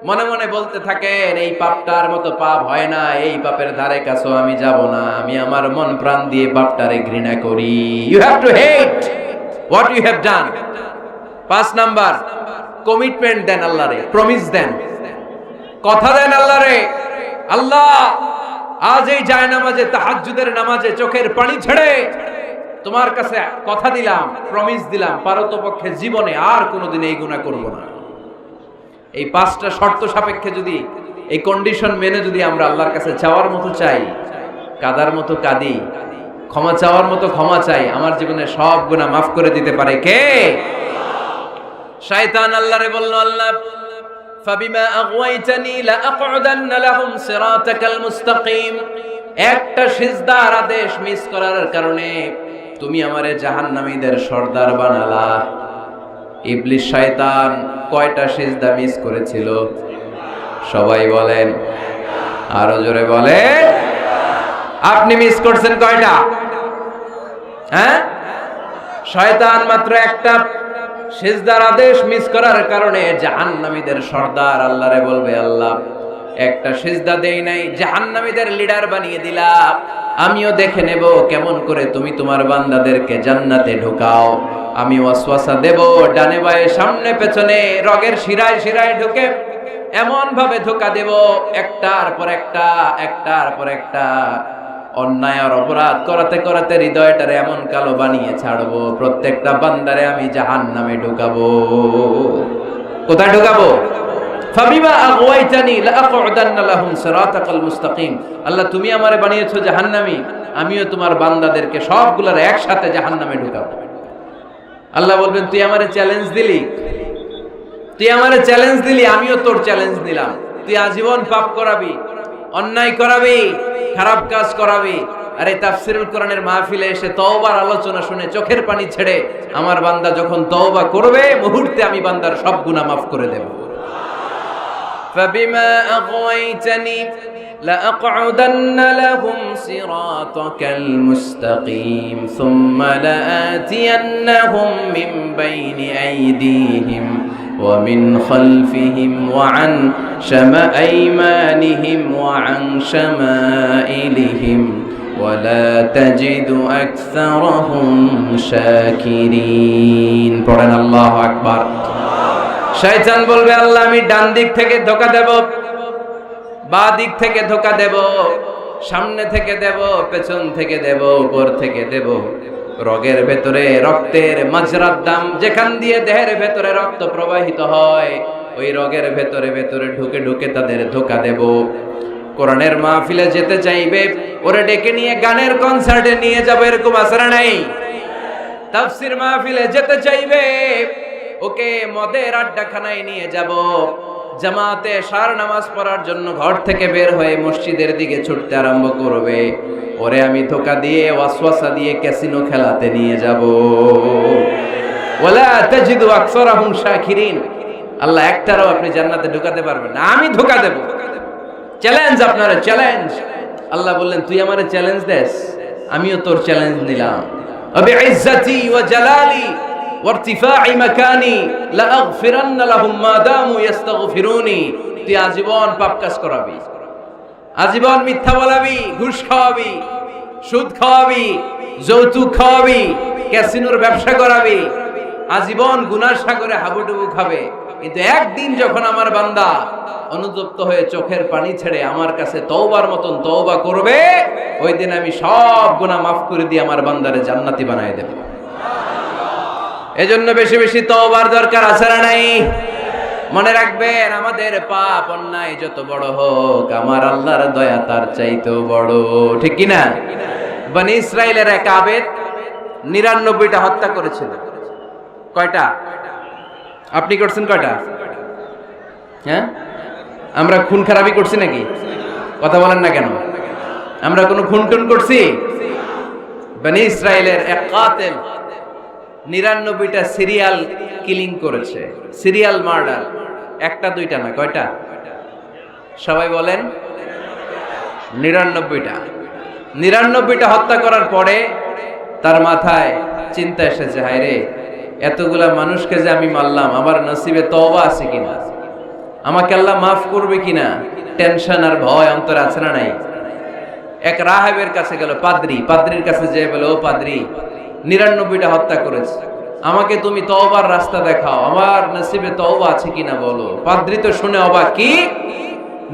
মনে মনে বলতে থাকেন এই পাপটার মতো পাপ হয় না, এই পাপের ধারে কাছেও আমি যাব না, আমি আমার মন প্রাণ দিয়ে পাপটারে ঘৃণা করি। You have to hate what you have done. 5 number, commitment দেন আল্লাহরে, প্রমিস দেন, কথা দেন আল্লাহরে, আল্লাহ আজ এই জায়নামাজে, তাহাজ্জুদের নামাজে চোখের পানি ছেড়ে তোমার কাছে কথা দিলাম, প্রমিস দিলাম, পারতপক্ষে জীবনে আর কোনোদিন এই গুনাহ করব না। এই 5টা শর্ত সাপেক্ষে যদি, এই কন্ডিশন মেনে যদি আমরা আল্লাহর কাছে চাওয়ার মতো চাই, কাদার মতো কাঁদি, ক্ষমা চাওয়ার মতো ক্ষমা চাই, আমার জীবনে সব গুনাহ মাফ করে দিতে পারে কে? শয়তান আল্লাহরে বলল, আল্লাহ ফাবিমা আগওয়াইতানি লাআকউদান্না লাহুম সিরাতাকাল মুস্তাকিম। একটা সিজদার আদেশ মিস করার কারণে তুমি আমারে জাহান্নামীদের সর্দার বানালা। ইবলিস শয়তান কয়টা সিজদা মিস করেছিল? সবাই বলেন, আরো জোরে বলেন। আপনি মিস করছেন কয়টা? হ্যাঁ, শয়তান মাত্র একটা সিজদার আদেশ মিস করার কারণে জাহান্নামীদের সর্দার আল্লাহরে বলবে, আল্লাহ একটা সিজদা দেই নাই, জাহান্নামীদের লিডার বানিয়ে দিলা, আমিও দেখে নেব কেমন করে তুমি তোমার বান্দাদেরকে জান্নাতে ঢোকাও। আমি ওয়াসওয়াসা দেব, ডানে বায়ে সামনে পেছনে রগের শিরায় শিরায় ঢুকে এমন ভাবে ধোঁকা দেব, একটার পর একটা, একটার পর একটা অন্যায় আর অপরাধ করাতে করাতে হৃদয়টারে এমন কালো বানিয়ে ছাড়বো, প্রত্যেকটা বান্দারে আমি জাহান্নামে ঢুকাবো। কোথায় ঢুকাবো? ফাবিমা আগওয়াইতানি লাআকউদান্না লাহুম সিরাতাকাল মুস্তাকিম। আল্লাহ তুমি আমারে বানিয়েছো জাহান্নামী, আমিও তোমার বান্দাদেরকে সবগুলোর একসাথে জাহান্নামে ঢুকাবো। আল্লাহ বলবেন, তুই আমারে চ্যালেঞ্জ দিলি, তুই আমারে চ্যালেঞ্জ দিলি, আমিও তোর চ্যালেঞ্জ নিলাম। তুই আজীবন পাপ করাবি, অন্যায় করাবি, খারাপ কাজ করাবি, আর এই তাফসীরুল কোরআনের মাহফিলে এসে তওবার আলোচনা শুনে চোখের পানি ছেড়ে আমার বান্দা যখন তওবা করবে, মুহূর্তে আমি বান্দার সব গুনাহ মাফ করে দেব। ফাবিমা আগওয়াইতানি লাআকউদান্না লাহুম সিরাতাকাল মুস্তাকিম সুম্মা লাআতিয়ান্নাহুম মিন বাইনি আইদিহিম ومن خلفهم وعن أيمانهم وعن شمائلهم ولا تجد أكثرهم شاكرين. পড়েন আল্লাহু আকবার। শয়তান বলবে, আল্লাহ আমি ডান দিক থেকে ধোঁকা দেব, বাঁ দিক থেকে ধোঁকা দেব, সামনে থেকে দেব, পেছন থেকে দেব, উপর থেকে দেব, রগের ভেতরে রক্তের মাজরার দাম, যেখান দিয়ে দেহের ভেতরে রক্ত প্রবাহিত হয়, ওই রগের ভেতরে ভেতরে ঢুকে ঢুকে তাদের ধোঁকা দেব। কোরআনের মাহফিলে যেতে চাইবে ওরে ডেকে নিয়ে গানের কনসার্টে নিয়ে যাব, এরকম আসরা নাই। তাফসীর মাহফিলে যেতে চাইবে ওকে মদের আড্ডাখানায় নিয়ে যাব। জামাতে সার নামাজ পড়ার জন্য ঘর থেকে বের হয়ে মসজিদের দিকে ছুটতে আরম্ভ করবে, ওরে আমি ধোঁকা দিয়ে ওয়াসওয়াসা দিয়ে ক্যাসিনো খেলাতে নিয়ে যাব। ওয়ালা তাজিদু আকসারাহুম শাকিরিন। আল্লাহ একটারও আপনি জান্নাতে ঢুকাতে পারবেন না, আমি ধোঁকা দেব। চ্যালেঞ্জ, আপনারা চ্যালেঞ্জ। আল্লাহ বললেন, তুই আমারে চ্যালেঞ্জ দেস, আমিও তোর চ্যালেঞ্জ নিলাম। বিইজ্জাতি ওয়া জালালি ওয়া ইরতিফা'i মাকানি লাআগফিরান্না লাহুম মা দামু ইস্তাগফিরুনি। তুই আজীবন পাপ কাজ করাবি, আজীবন মিথ্যা বলাবি, ঘুষ খাওয়াবি, সুদ খাওয়াবি, যৌতুক খাওয়াবি, ক্যাসিনোর ব্যবসা করাবি, আজীবন গুনার সাগরে হাবুডুবু খাবে। কিন্তু একদিন যখন আমার বান্দা অনুতপ্ত হয়ে চোখের পানি ছেড়ে আমার কাছে তওবার মতন তওবা করবে, ওই দিন আমি সব গুনাহ মাফ করে দিয়ে আমার বান্দারে জান্নাতি বানায় দেব। এজন্য বেশি বেশি তওবার দরকার আছে না নাই? মনে রাখবেন, আমাদের পাপ অন্যায় যত বড় হোক, আমার আল্লাহর দয়া তার চাইতেও বড়, ঠিক কি না? বনি ইসরাইলের এক আবেদ 99টা হত্যা করেছিল। কয়টা? আপনি করছেন কয়টা? হ্যাঁ, আমরা খুন খারাপি করছি নাকি? কথা বলেন না কেন? আমরা কোনো খুন টুন করছি? বনি ইসরাইলের এক কাতেল 99টা সিরিয়াল কিলিং করেছে, সিরিয়াল মার্ডার। একটা দুইটা না, কয়টা? সবাই বলেন। 99টা হত্যা করার পরে তার মাথায় চিন্তা এসেছে, হায় রে, এতগুলা মানুষকে যে আমি মারলাম, আমার নসিবে তওবা আছে কিনা, আমাকে আল্লাহ মাফ করবে কিনা, টেনশন আর ভয় অন্তর আছে না নাই? এক রাহেবের কাছে গেল, পাদ্রির কাছে যেয়ে বলে, ও পাদ্রি, 99টা হত্যা করেছে, আমাকে তুমি তওবার রাস্তা দেখাও, আমার নসিবে তওবা আছে কিনা বলো। পাদ্রি তো শুনে অবাক, কি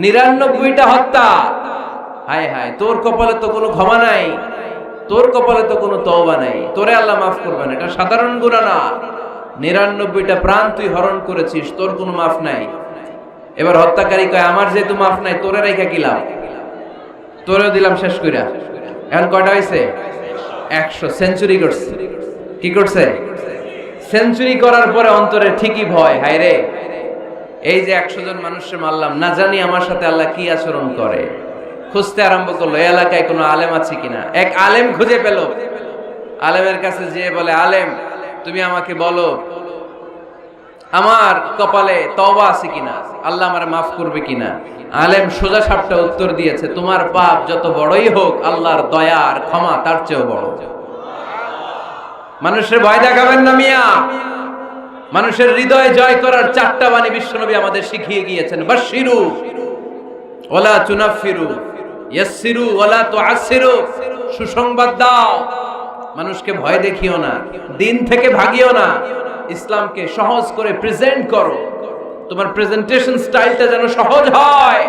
99টা হত্যা? হায় হায়, তোর কপালে তো কোনো ক্ষমা নাই, তোর কপালে তো কোনো তওবা নাই, তোরে আল্লাহ মাফ করবে না, এটা সাধারণ গুনাহ না। 99টা প্রাণ তুই হরণ করেছিস, তোর কোনো মাফ নাই। এবার হত্যাকারী কয়, আমার যেহেতু মাফ নাই, তোরে রেখা কিলাম, তোরেও দিলাম শেষ কইরা। এখন কয়টা হয়েছে? 100। সেঞ্চুরি করছে। কি করছে? সেঞ্চুরি করার পরে অন্তরে ঠিকই ভয়, হায় রে, এই যে 100 জন মানুষকে মারলাম, না জানি আমার সাথে আল্লাহ কি আচরণ করে। খুঁজতে আরম্ভ করলো, এই এলাকায় কোনো আলেম আছে কিনা। এক আলেম খুঁজে পেল। আলেমের কাছে যেয়ে বলে, আলেম, তুমি আমাকে বলো, আমার কপালে তওবা আছে কিনা, আল্লাহ আমারে মাফ করবে কিনা। আলেম সোজা সাপটা উত্তর দিয়েছে, তোমার পাপ যত বড়ই হোক, আল্লাহর দয়া আর ক্ষমা তার চেয়েও বড়। মানুষের ভয় দেখাবেন না মিয়া। মানুষের হৃদয় জয় করার 4টা বাণী বিশ্বনবী আমাদের শিখিয়ে গিয়েছেন। বাশশিরু ওয়ালা তুনাফিরু, ইয়াসসিরু ওয়ালা তুআসসিরু, সুসংবাদ দাও, মানুষকে ভয় দেখিও না, দিন থেকে ভাগিও না, ইসলামকে সহজ করে প্রেজেন্ট করো। তোমার প্রেজেন্টেশন স্টাইলটা যেন সহজ হয়,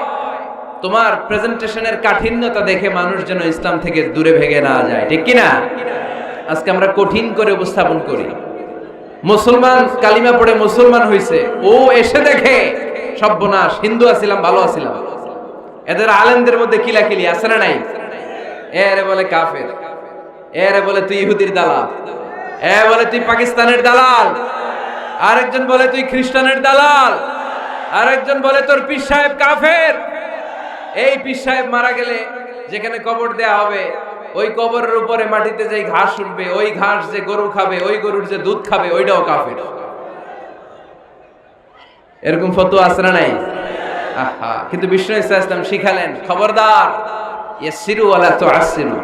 তোমার প্রেজেন্টেশনের কাঠিন্যতা দেখে মানুষ যেন ইসলাম থেকে দূরে ভেগে না যায়, ঠিক কি না? আজকে আমরা কঠিন করে উপস্থাপন করি। মুসলমান কালিমা পড়ে মুসলমান হইছে, ও এসে দেখে সর্বনাশ, হিন্দু আছিলাম, ভালো আছিলাম। এদের আলেমদের মধ্যে কিলাকিলি আছে না নাই? এরে বলে কাফের, এরে বলে তুই ইহুদির দালাল, এ বলে তুই পাকিস্তানের দালাল, আরেকজন বলে তুই খ্রিস্টানের দালাল, আরেকজন বলে তোর পীর সাহেব কাফের। এই পীর সাহেব মারা গেলে যেখানে কবর দেয়া হবে, ওই কবরের উপরে মাটিতে যে ঘাস উঠবে, ওই ঘাস যে গরু খাবে, ওই গরুর যে দুধ খাবে, ওইটাও কাফের। এরকম ফতোয়া আছে না নাই? আহা, কিন্তু বিষ্ণু ইসলাম শিখালেন, খবরদার, ইয়াসসিরু ওয়ালা তুআসসিরু,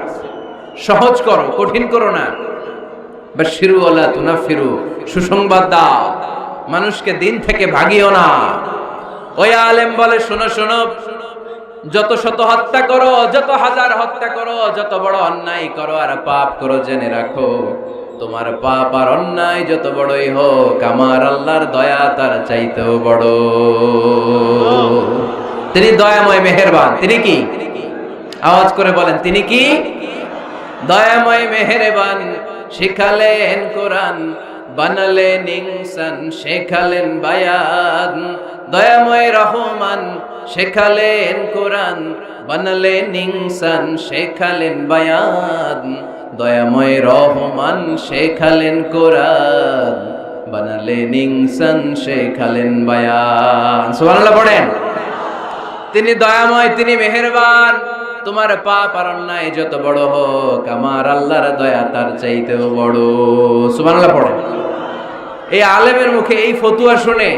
সহজ করো, কঠিন করো না। বাশশিরু ওয়ালা তুনাফিরু, সুসংবাদ দাও, মানুষকে দিন থেকে ভাগিও না। ওই আলেম বলে, শোনো শোনো, যত শত হত্যা করো, যত হাজার হত্যা করো, যত বড় অন্যায় করো আর পাপ করো, জেনে রাখো, তোমার পাপ আর অন্যায় যত বড়ই হোক, আমার আল্লাহর দয়া তার চাইতেও বড়। তিনি দয়াময়, মেহেরবান। তিনি কি? আওয়াজ করে বলেন, তিনি কি? দয়াময়, মেহেরবান। শিখালেন কোরআন, বানালেন ইনসান, শেখালেন বায়ান। দয়াময় রহমান, শেখালেন কোরআন, বানালেন ইনসান, শেখালেন বায়ান। দয়াময় রহমান, শেখালেন কোরআন, বানালেন ইনসান, শেখালেন বায়ান। সুবহানাল্লাহ পড়েন। তিনি দয়াময়, তিনি মেহেরবান। তোমার পাপ আর অন্যায় যত বড় হোক, আমার আল্লাহর দয়া তার চাইতেও বড়। সুবহানাল্লাহ পড়েন। এই আলেমের মুখে এই ফতুয়া শুনে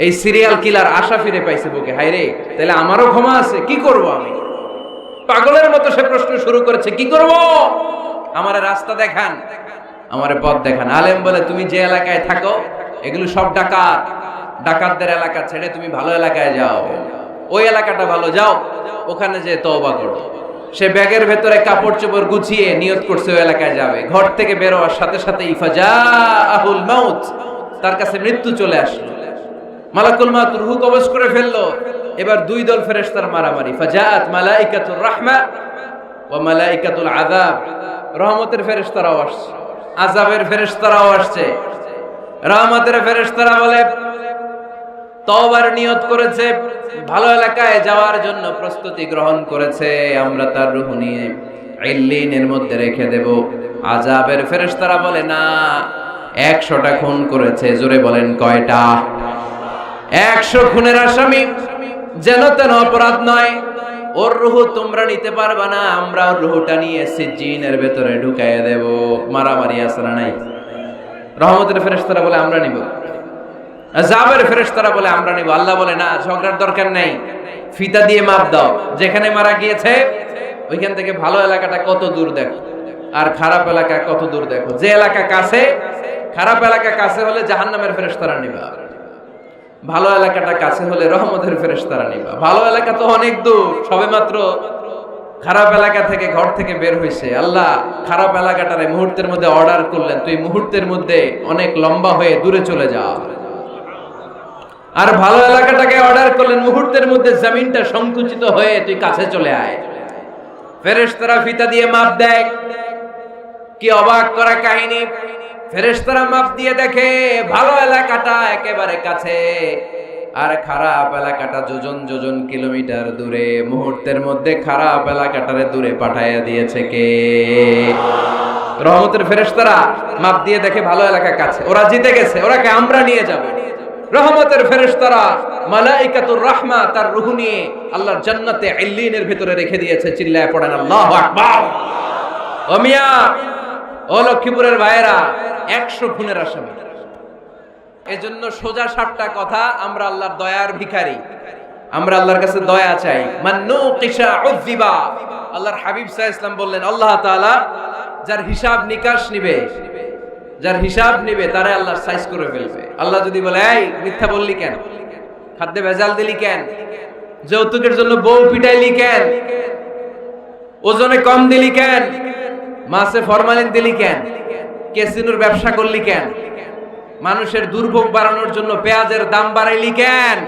এই সিরিয়াল কিলার আশা ফিরে পাইছে বুকে, হায় রে, তাহলে আমারও ক্ষমা আছে, কি করব আমি? পাগলের মতো সে প্রশ্ন শুরু করেছে, কি করব? আমারে রাস্তা দেখান, আমারে পথ দেখান। আলেম বলে, তুমি যে এলাকায় থাকো, এগুলো সব ডাকাত, ডাকাতদের এলাকা ছেড়ে তুমি ভালো এলাকায় যাও, ওই এলাকাটা ভালো, যাও ওখানে যে তওবা করো। সে ব্যাগের ভেতরে কাপড় চোপড় গুছিয়ে নিয়ত করছে ওই এলাকায় যাবে। ঘর থেকে বের হওয়ার সাথে সাথে ইফাজাহুল মাউত, তার কাছে মৃত্যু চলে আসলো। মালাকুল মাউত রূহ কবজ করে ফেললো। এবার দুই দল ফেরেশতার মারামারি। ফাজাআত মালাইকাতুর রাহমা ওয়া মালাইকাতুল আযাব, রহমতের ফেরেশতারাও আসছে, আযাবের ফেরেশতারাও আসছে। রহমতের ফেরেশতারা বলে, তওবার নিয়ত করেছে, ভালো এলাকায় যাওয়ার জন্য প্রস্তুতি গ্রহণ করেছে, আমরা তার রূহ নিয়ে ইল্লিনের মধ্যে রেখে দেব। আযাবের ফেরেশতারা বলে না, 100টা খুন করেছে। জোরে বলেন কয়টা? 100 খুনের আসামি, যেন তেন অপরাধ নয়। ওর রূহ তোমরা নিতে পারবা না, আমরা ওর রূহটা নিয়ে সিজ্জিনের ভেতরে ঢুকাইয়ে দেব। মারামারি আছে না নাই? রহমতের ফেরেশতারা বলে আমরা নিব, আযাবের ফেরেশতারা বলে আমরা নিব। আল্লাহ বলে না, ঝগড়ার দরকার নেই, ফিতা দিয়ে মাপ দাও। যেখানে মারা গিয়েছে ওইখান থেকে ভালো এলাকাটা কত দূর দেখো, আর খারাপ এলাকা কত দূর দেখো। যে এলাকা কাছে, খারাপ এলাকা কাছে হলে জাহান্নামের ফেরেশতারা নিবা, ভালো এলাকাটা কাছে হলে রহমতের ফেরেশতারা নিবা। ভালো এলাকা তো অনেক দূর, সবেমাত্র খারাপ এলাকা থেকে ঘর থেকে বের হইছে, আল্লাহ খারাপ এলাকাটারে মুহূর্তের মধ্যে অর্ডার করলেন, তুই মুহূর্তের মধ্যে অনেক লম্বা হয়ে দূরে চলে যা। আর ভালো এলাকাটাকে অর্ডার করলেন, মুহূর্তের মধ্যে জমিনটা সংকুচিত হয়ে তুই কাছে চলে আয়। ফেরেশতারা ফিতা দিয়ে মাপ দেয়। কি অবাক করা কাহিনী! ফেরেশতারা মাপ দিয়ে দেখে ভালো এলাকাটা একেবারে কাছে, আর খারাপ এলাকাটা যোজন যোজন কিলোমিটার দূরে। মুহূর্তের মধ্যে খারাপ এলাকাটারে দূরে পাঠাইয়া দিয়েছে কে? রহমতের ফেরেশতারা মাপ দিয়ে দেখে ভালো এলাকা কাছে, ওরা জিতে গেছে, ওরাকে আমরা নিয়ে যাব। রহমতের ফেরেশতারা মালাইকাতুর রাহমা তার রূহ নিয়ে আল্লাহর জান্নাতে ইল্লিনের ভিতরে রেখে দিয়েছে। চিল্লায় পড়েন আল্লাহু আকবার। ও মিয়া, ও লক্ষ্মীপুরের ভাইয়েরা, 100 খুনের আসামি। এজন্য সোজা 7টা কথা, আমরা আল্লাহর দয়ার ভিখারি, আমরা আল্লাহর কাছে দয়া চাই। মান্নু কিশা উযিবা। আল্লাহর হাবিব সাল্লাল্লাহু আলাইহি ওয়াসাল্লাম বললেন, আল্লাহ তাআলা যার হিসাব নিকাশ নিবে, যার হিসাব নিবে তারে আল্লাহ সাইজ করে ফেলবে। আল্লাহ যদি বলে, এই মিথ্যা বললি কেন, খাদ্যে ভেজাল দিলি কেন, যৌতুকের জন্য বউ পিটাইলি কেন, ওজনে কম দিলি কেন, মাছে ফরমালিন দিলি কেন, ক্যাসিনোর ব্যবসা করলি কেন, মানুষের দুর্ভোগ বাড়ানোর জন্য পেঁয়াজের দাম বাড়াইলি কেন,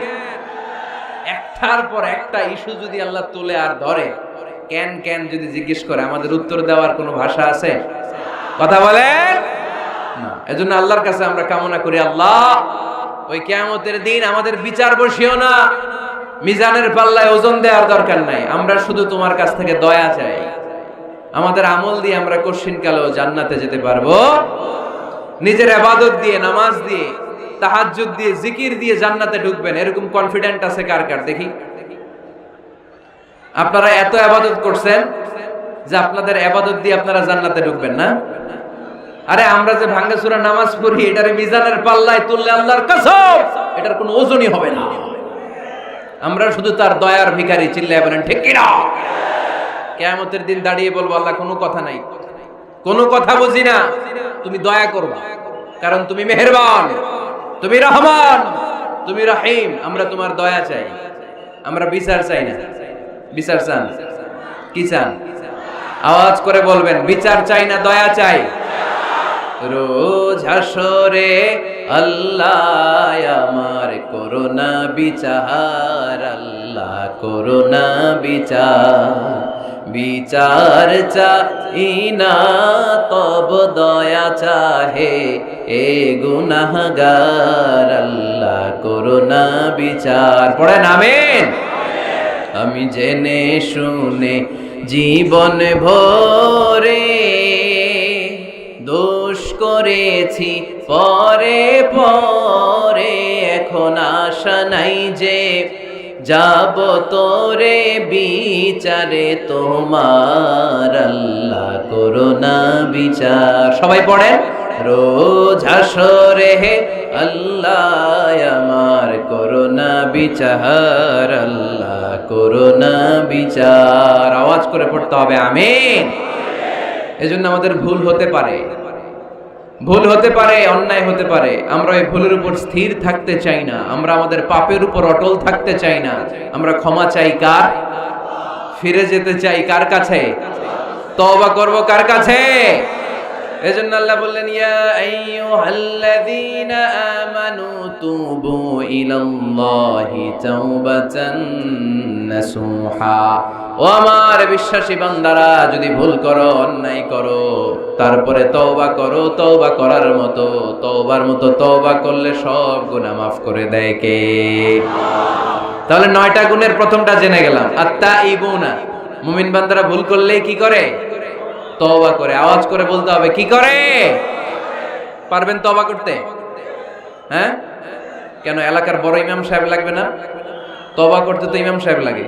একটার পর একটা ইস্যু যদি আল্লাহ তুলে আর ধরে, কেন কেন যদি জিজ্ঞেস করে, আমাদের উত্তর দেওয়ার কোনো ভাষা আছে? কথা বলেন না। এজন্য আল্লাহর কাছে আমরা কামনা করি, আল্লাহ ওই কিয়ামতের দিন আমাদের বিচার বসিও না, মিজানের পাল্লায় ওজন দেওয়ার দরকার নাই, আমরা শুধু তোমার কাছ থেকে দয়া চাই। আমাদের আমল দিয়ে আমরা কঠিন কালেও জান্নাতে যেতে পারবো। নিজের ইবাদত দিয়ে, নামাজ দিয়ে, তাহাজ্জুদ দিয়ে, জিকির দিয়ে জান্নাতে ঢুকবেন, এরকম কনফিডেন্ট আছে কার কার? দেখি। আপনারা এত ইবাদত করছেন যে আপনাদের ইবাদত দিয়ে আপনারা জান্নাতে ঢুকবেন না? আরে আমরা যে ভাঙ্গাচুরা নামাজ পড়ি, এটারে মিজানের পাল্লায় তুললে আল্লাহর কসম এটার কোনো ওজনই হবে না। আমরা শুধু তার দয়ার ভিখারি। চিল্লায় বলেন ঠিক কি না? কিয়ামতের দিন দাঁড়িয়ে বলবো, আল্লাহ কোনো কথা নাই, কোনো কথা বুঝি না, তুমি দয়া করবা, কারণ তুমি মেহেরবান, তুমি রহমান, তুমি রহিম। আমরা তোমার দয়া চাই, আমরা বিচার চাই না। বিচার চান? কি চান? আওয়াজ করে বলবেন, বিচার চাই না দয়া চাই। রোজ হাসরে আল্লাহ আমার করোনা বিচার, আল্লাহ করোনা বিচার, বিচার চাই না তব দয়া চাহে এ গুনাহগার, আল্লাহ করোনা বিচার। পড়েন আমিন। আমি জেনে শুনে জীবন ভরে দোষ করেছি পরে পরে, এখন আশা নাই যে যাব তোরে বিচারে তোমার, আল্লাহ করোনা বিচার। সবাই পড়েন, রোজ হাসরে হে আল্লাহ আমার করোনা বিচার, আল্লাহ করোনা বিচার। আওয়াজ করে পড়তে হবে আমিন। এজন্য আমাদের ভুল হতে পারে, ভুল হতে পারে, অন্যায় হতে পারে, আমরা এই ভুলের উপর স্থির থাকতে চাই না, আমরা আমাদের পাপের উপর অটল থাকতে চাই না। আমরা ক্ষমা চাই কার? ফিরে যেতে চাই কার কাছে? তওবা করব কার কাছে? এজন্য আল্লাহ বললেন, ইয়া আইয়ুহাল্লাযীনা আমানু তুবু ইলাল্লাহি তাওবাতান নাসুহা। ও আমার বিশ্বাসী বান্দারা, যদি ভুল করো, অন্যায় করো, তারপরে তওবা করো, তওবা করার মতো, তওবার মতো তওবা করলে সব গুনাহ মাফ করে দেয় কে? তাহলে 9টা গুণের প্রথমটা জেনে গেলাম, আত-তাইবুনা। মুমিন বান্দারা ভুল করলে কি করে? তওবা করে। আওয়াজ করে বলতে হবে, কি করে? পারবেন তওবা করতে? হ্যাঁ? কেন এলাকার বড় ইমাম সাহেব লাগবে না? তওবা করতে তো ইমাম সাহেব লাগে।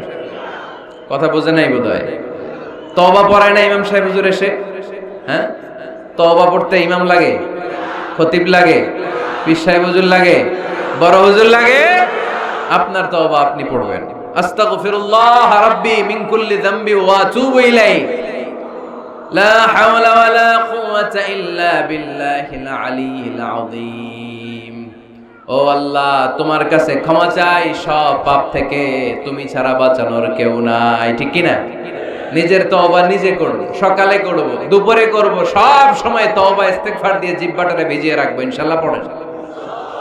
কথা বোঝে নাই বোধহয়। তওবা পড়ায় না ইমাম সাহেব হুজুর এসে? হ্যাঁ? তওবা পড়তে ইমাম লাগে, খতিব লাগে, পীর সাহেব হুজুর লাগে, বড় হুজুর লাগে। আপনার তওবা আপনি পড়বেন। আস্তাগফিরুল্লাহ রাব্বি মিন কুল্লি যামবি ওয়া আতুবু ইলাইহি লা হাওলা ওয়ালা কুওয়াতা ইল্লা বিল্লাহিল আলিয়্যিল আযীম। ও আল্লাহ, তোমার কাছে ক্ষমা চাই সব পাপ থেকে, তুমি ছাড়া বাঁচানোর কেউ নাই। ঠিক কি না? নিজের তওবা নিজে করব, সকালে করব, দুপুরে করব, সব সময় তওবা ইস্তেগফার দিয়ে জিহ্বাটারে ভিজিয়ে রাখবো। ইনশাআল্লাহ পড়েন,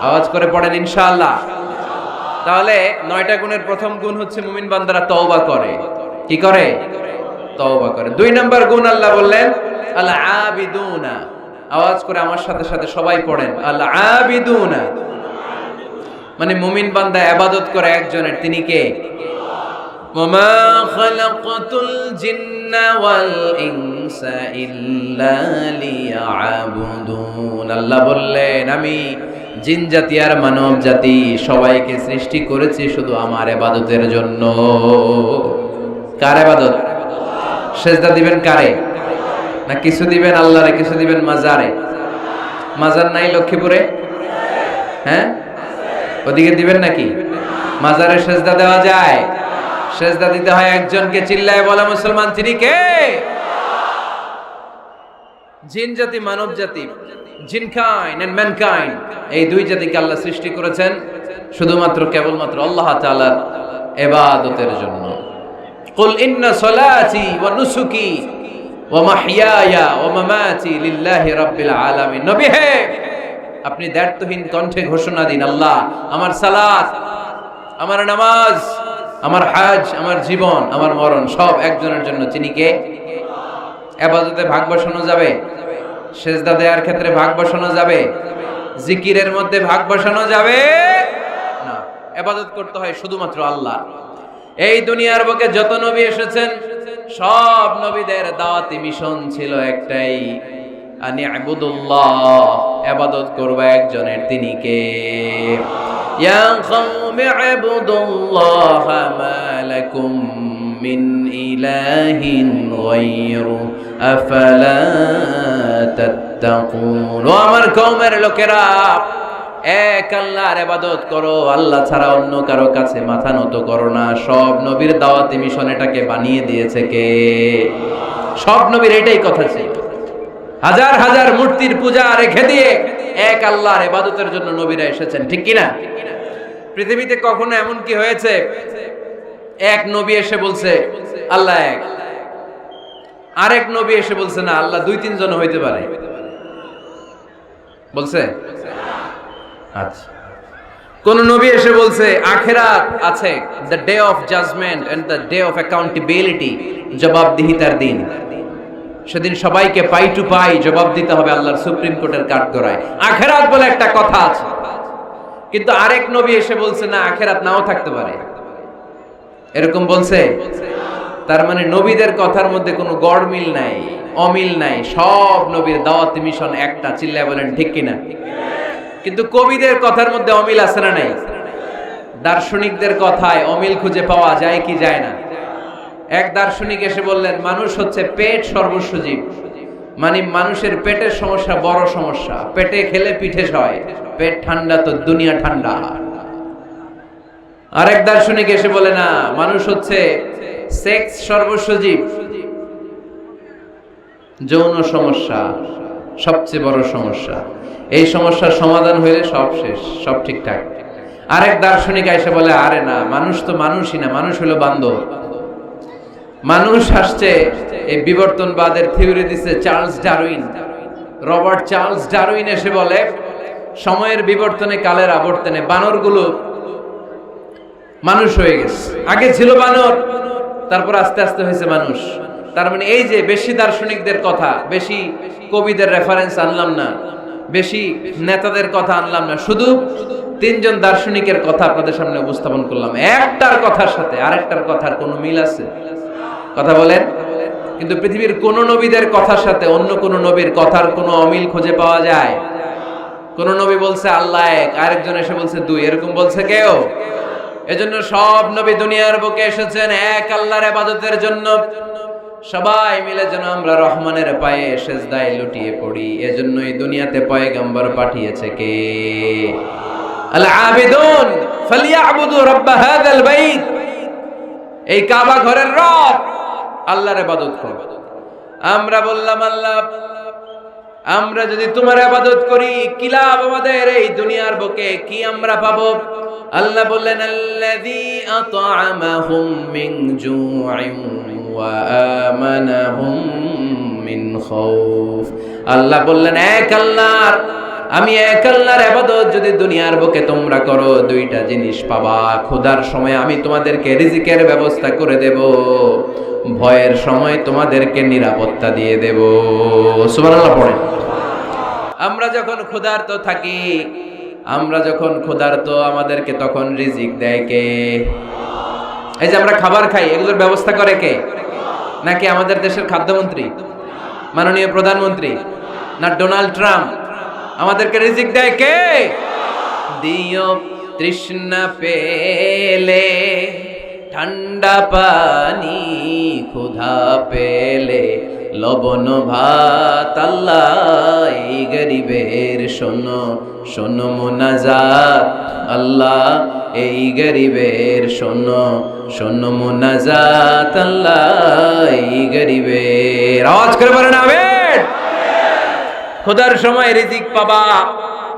আওয়াজ করে পড়েন ইনশাআল্লাহ। তাহলে 9টা গুণের প্রথম গুণ হচ্ছে মুমিন বান্দারা তওবা করে। কি করে? তওবা করে। 2 নাম্বার গুণ আল্লাহ বললেন আল আবিদুনা। আওয়াজ করে আমার সাথে সাথে সবাই পড়েন, আল আবিদুনা। মানে মুমিন বান্দা ইবাদত করে একজনের, তিনি কে? ওয়ামা খালাকতুল জিন্না ওয়াল ইনসা ইল্লা লিয়াবুদুন। আল্লাহ বললেন, আমি জিন জাতি আর মানব জাতি সবাইকে সৃষ্টি করেছি শুধু আমার ইবাদতের জন্য। কার ইবাদত? সেজদা দিবেন কারে? না কিছু দিবেন আল্লাহরে, কিছু দিবেন মাজারে? মাজার নাই লক্ষ্মীপুরে? হ্যাঁ, ওদিকে দিবেন নাকি? মাজারে সেজদা দেওয়া যায়? সেজদা দিতে হয় একজনকে। চিল্লায় বলা মুসলমান, তিনি কে? জিন জাতি মানব জাতি, জিনকাইন্ড এন্ড ম্যানকাইন্ড, এই 2 জাতিকে আল্লাহ সৃষ্টি করেছেন শুধুমাত্র কেবলমাত্র আল্লাহ তাআলার ইবাদতের জন্য। কুল ইন্না সলাতি ওয়া নুসুকি ওয়া মাহইয়ায়া ওয়া মামাতি লিল্লাহি রাব্বিল আলামিন। নবী হে, আপনি দ্ব্যর্থহীন কণ্ঠে ঘোষণা দিন, আল্লাহ, আমার সালাত, আমার নামাজ, আমার হজ, আমার জীবন, আমার মরণ সব একজনের জন্য। তিনি কে? ইবাদতে ভাগ বসানো যাবে? সেজদা দেওয়ার ক্ষেত্রে ভাগ বসানো যাবে? জিকিরের মধ্যে ভাগ বসানো যাবে না। ইবাদত করতে হয় শুধুমাত্র আল্লাহ। এই দুনিয়ার বুকে যত নবী এসেছেন সব নবীদের দাওয়াতি মিশন ছিল একটাই, আনি ইবুদুল্লাহ, ইবাদত করবে একজনের, তিনি কে? ইয়া কওমি ইবুদুল্লাহ মা লাকুম মিন ইলাহিন গায়রু আফালা তাত্তাকুন। ও আমার কওমের লোকেরা, এক আল্লাহর ইবাদত করো, আল্লাহ ছাড়া অন্য কারো কাছে মাথা নত করো না। সব নবীর দাওয়াতি মিশন এটাকে বানিয়ে দিয়েছে কে? সব নবীর এটাই কথা ছিল। হাজার হাজার মূর্তির পূজা রেখে দিয়ে এক আল্লাহর ইবাদতের জন্য নবীরা এসেছেন। ঠিক কি না? পৃথিবীতে কখনো এমন কি হয়েছে এক নবী এসে বলছে আল্লাহ এক, আরেক নবী এসে বলছে না আল্লাহ 2-3 জন হইতে পারে? বলছে? আচ্ছা, কোন নবী এসে বলছে আখিরাত আছে, the day of judgment and the day of accountability, জবাবদিহিতার দিন, সেদিন সবাইকে পাই টু পাই জবাব দিতে হবে আল্লাহর সুপ্রিম কোর্টের কাঠগড়ায়। আখিরাত বলে একটা কথা আছে, কিন্তু আরেক নবী এসে বলছে না আখিরাত নাও থাকতে পারে। এরকম বলছে? তার মানে নবীদের কথার মধ্যে কোনো গড়মিল নাই, অমিল নাই। সব নবীর দাওয়াতি মিশন একটা। চিল্লায় বলেন ঠিক কিনা? কিন্তু কবিদের কথার মধ্যে অমিল আছে না নাই? দার্শনিকদের কথায় অমিল খুঁজে পাওয়া যায় কি যায় না? এক দার্শনিক এসে বললেন মানুষ হচ্ছে পেট সর্বস্ব জীব, মানে মানুষের পেটের সমস্যা বড় সমস্যা, পেটে খেলে পিঠে সয়, পেট ঠান্ডা তো দুনিয়া ঠান্ডা। আরেক দার্শনিক এসে বলে না, মানুষ হচ্ছে সেক্স সর্বস্ব জীব, যৌন সমস্যা সবচেয়ে বড় সমস্যা, এই সমস্যার সমাধান হইলে সব শেষ, সব ঠিকঠাক। আরেক দার্শনিক এসে বলে আরে না, মানুষ তো মানুষই না, মানুষ হলো বান্দর। মানুষ আসছে, এই বিবর্তনবাদের থিওরি দিচ্ছে Charles Darwin, Robert Charles Darwin এসে বলে সময়ের বিবর্তনে কালের আবর্তনে বানরগুলো মানুষ হয়ে গেছে। আগে ছিল বানর, তারপর আস্তে আস্তে হয়েছে মানুষ। তার মানে এই যে বেশি দার্শনিকদের কথা, বেশি কবিদের রেফারেন্স আনলাম না, বেশি নেতাদের কথা আনলাম না, শুধু তিনজন দার্শনিকের কথা আপনাদের সামনে উপস্থাপন করলাম। একটার কথার সাথে আরেকটার কথার কোনো মিল আছে? কথা বলেন। কিন্তু পৃথিবীর কোন নবীদের কথার সাথে অন্য কোন নবীর কথার কোনো অমিল খুঁজে পাওয়া যায়? কোন নবী বলছে আল্লাহ এক, আরেকজন এসে বলছে দুই, এরকম বলছে কেউ? এজন্য সব নবী দুনিয়ার বুকে এসেছেন এক আল্লাহর ইবাদতের জন্য। সবাই মিলে যেন আমরা রহমানের পায়ে সেজদায় লুটিয়ে পড়ি। এজন্যই দুনিয়াতে পয়গম্বর পাঠিয়েছে কে? আল আবিদুন ফালিয়াবুদু রাব্ব হাযাল বাইত। এই কাবা ঘরের রব আল্লাহর ইবাদত করো। আমরা বললাম আল্লাহ, আমরা যদি তোমার ইবাদত করি কি লাভ আমাদের এই দুনিয়ার বুকে, কি আমরা পাবো? আল্লাহ বললেন আল্লাযী আত'আমাহুম মিন জু'ইন ওয়া আমানাহুম মিন খাউফ। আল্লাহ বললেন এক আল্লাহর, আমি এক আল্লাহর ইবাদত যদি দুনিয়ার বুকে তোমরা করো, দুইটা জিনিস পাবা। ক্ষুধার সময় আমি তোমাদেরকে রিজিকের ব্যবস্থা করে দেব, ভয়ের সময় তোমাদেরকে নিরাপত্তা দিয়ে দেব। সুবহানাল্লাহ পড়েন। আমরা যখন ক্ষুধার্ত থাকি, আমরা যখন ক্ষুধার্ত, আমাদেরকে তখন রিজিক দেয় কে? এই যে আমরা খাবার খাই, এগুলোর ব্যবস্থা করে কে? নাকি আমাদের দেশের খাদ্যমন্ত্রী, মাননীয় প্রধানমন্ত্রী, না ডোনাল্ড ট্রাম্প? আমাদেরকে রিজিক দেয় কে? দিও তৃষ্ণা পেলে ঠান্ডা পানি, ক্ষুধা পেলে লবণ ভাত। আল্লাহ এই গরিবের শোনো শোনো মুনাজাত। আল্লাহ এই গরিবের শোনো শোনো মুনাজাত। আল্লাহ এই গরিবের, আওয়াজ করে বলেন আমিন। খোদার সময় রিজিক পাবা,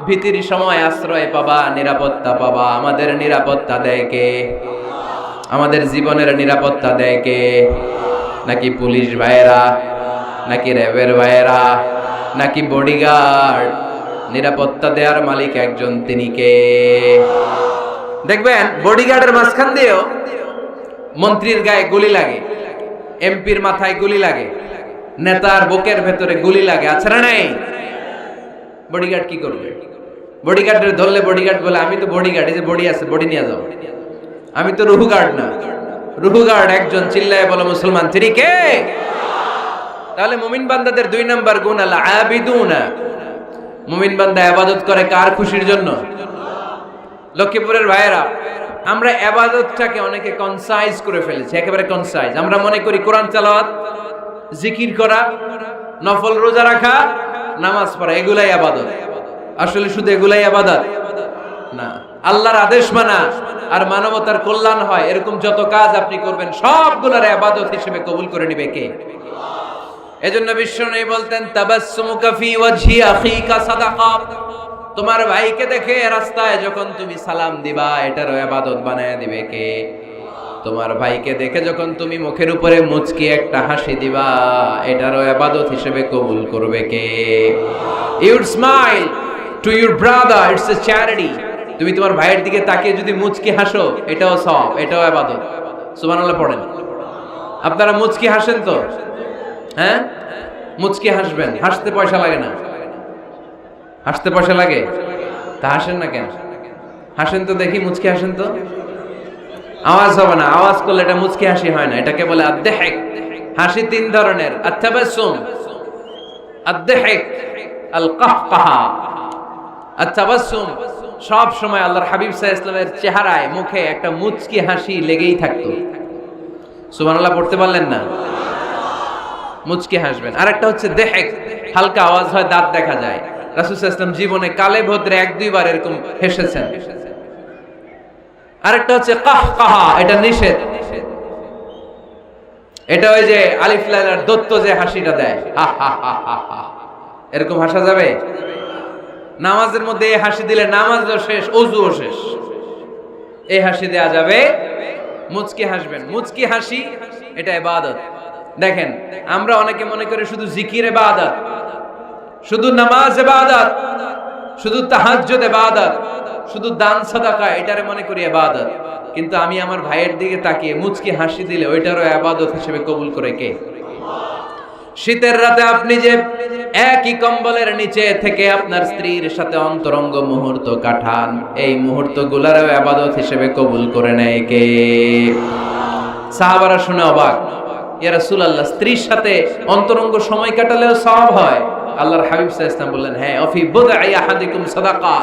ভীতির সময় আশ্রয় পাবা, নিরাপত্তা পাবা। আমাদের নিরাপত্তা দেয় কে? আমাদের জীবনের নিরাপত্তা দেয় কে? নাকি পুলিশ ভাইয়েরা, নাকি র্যাবের ভাইয়েরা, নাকি বডিগার্ড? নিরাপত্তা দেওয়ার মালিক একজন, তিনি কে? দেখবেন বডিগার্ডের মাঝখান দিয়েও মন্ত্রীর গায়ে গুলি লাগে, এমপির মাথায় গুলি লাগে, নেতার বুকের ভেতরে গুলি লাগে, আছে না নাই? বডিগার্ড কি করবে? বডিগার্ডের ধরলে বডিগার্ড বলে আমি তো বডিগার্ড, এই যে বডি আছে বডি নিয়ে যাও, আমি তো রুহু গার্ড না। রুহু গার্ড একজন, চিল্লায় বলো মুসলমান, তিনি কে? তাহলে মুমিন বান্দাদের 2 নাম্বার গুণ আল আবিদুনা। মুমিন বান্দা ইবাদত করে কার খুশির জন্য? লক্ষ্মীপুরের ভাইয়েরা, আমরা ইবাদতটাকে অনেকে কনসাইজ করে ফেলেছি, একেবারে কনসাইজ। আমরা মনে করি কোরআন তেলাওয়াত, জিকির করা, নফল রোজা রাখা, নামাজ পড়া এগুলাই ইবাদত। আসলে শুধু এগুলাই ইবাদত না। আল্লাহর আদেশ মানা আর মানবতার কল্যাণ হয় এরকম যত কাজ আপনি করবেন সবগুলোর ইবাদত হিসেবে কবুল করে নেবে কে? এজন্য বিশ্বনবী বলতেন তাবাসসুমুকা ফি ওয়াজহি আখিকা সাদাকা। তোমার ভাইকে দেখে রাস্তায় যখন তুমি সালাম দিবা, এটারও ইবাদত বানায় দিবে কে? তোমার ভাইকে দেখে যখন তুমি মুখের উপরে মুচকি একটা হাসি দিবা, এটারও ইবাদত হিসেবে কবুল করবে কে? You smile to your brother, it's a charity. তুমি তোমার ভাইয়ের দিকে তাকিয়ে যদি মুচকি হাসো, এটাও সওয়াব, এটাও ইবাদত। সুবহানাল্লাহ পড়েন। আপনারা মুচকি হাসেন তো? হ্যাঁ, মুচকি হাসবেন, হাসতে পয়সা লাগে না। হাসতে পয়সা লাগে? তা হাসেন না কেন? হাসেন তো দেখি, মুচকি হাসেন তো। আওয়াজ হবে না, আওয়াজ করলে এটা মুচকি হাসি হয় না, এটাকে বলে আদ-দাহিক। হাসি 3 ধরনের, আত-তাবাসসুম, আদ-দাহিক, আল-কাহকাহা। আত-তাবাসসুম সব সময় আল্লাহর হাবিব সাল্লাল্লাহু আলাইহি ওয়াসাল্লামের চেহারায়, মুখে একটা মুচকি হাসি লেগেই থাকতো। সুবহানাল্লাহ পড়তে পারলেন না? মুচকি হাসবেন। আরেকটা হচ্ছে দেহেক, হালকা আওয়াজ হয়, দাঁত দেখা যায়। রাসূল সাল্লাল্লাহু আলাইহি ওয়াসাল্লাম জীবনে কালে ভদ্রে 1-2 বার এরকম হেসেছেন। আরেকটা হচ্ছে কাহকাহা, এটা নিষেধ। এটা ওই যে আলিফ লামের দত্ত যে হাসিটা দেয়, হা হা হা হা, এরকম হাসা যাবে? নামাজের মধ্যে এই হাসি দিলে নামাজও শেষ, ওযুও শেষ। এই হাসি দেয়া যাবে। মুচকি হাসবেন। মুচকি হাসি এটা ইবাদত। দেখেন, আমরা অনেকে মনে করি শুধু জিকির ইবাদত, শুধু নামাজ ইবাদত, শুধু তাহাজ্জুদ ইবাদত, শুধু দান সাদাকা এটারে মনে করি ইবাদত। কিন্তু আমি আমার ভাইয়ের দিকে তাকিয়ে মুচকি হাসি দিলে ওইটারও ইবাদত হিসেবে কবুল করে কে? শীতের রাতে আপনি যে একই কম্বলের নিচে থেকে আপনার স্ত্রীর সাথে অন্তরঙ্গ মুহূর্ত কাটান, এই মুহূর্তগুলোরও ইবাদত হিসেবে কবুল করে নেয় কে? সাহাবারা শুনে অবাক, ইয়া রাসূলুল্লাহ, স্ত্রীর সাথে অন্তরঙ্গ সময় কাটালেও সওয়াব হয়? আল্লাহর হাবিব সাল্লাল্লাহু আলাইহি ওয়াসাল্লাম বললেন, হ্যাঁ, অফি বুদআই আহাদিকুম সাদাকা।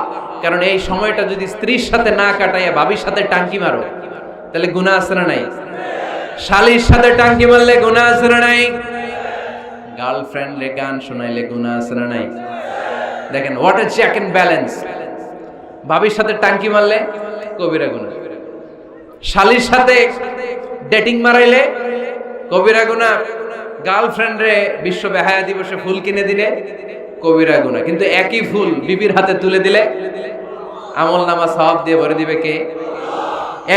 কারণ এই সময়টা যদি স্ত্রীর সাথে না কাটাইয়া ভাবির সাথে টাঙ্কি মারো, তাহলে গুনাহ আছে না নাই? শালীর সাথে টাঙ্কি মারলে গুনাহ আছে না নাই? গার্লফ্রেন্ড রে গান শোনাইলে গুনাহ আছে না নাই? দেখেন, what a check and balance. ভাবির সাথে টাঙ্কি মারলে কবিরা গুনাহ, শালীর সাথে ডেটিং মারাইলে কবিরা গুনাহ, গার্লফ্রেন্ড রে বিশ্ব বেহায়া দিবসে ফুল কিনে দিলে কবিরা গুনাহ। কিন্তু একই ফুল বিবির হাতে তুলে দিলে আমলনামা সওয়াব দিয়ে ভরে দিবে কে?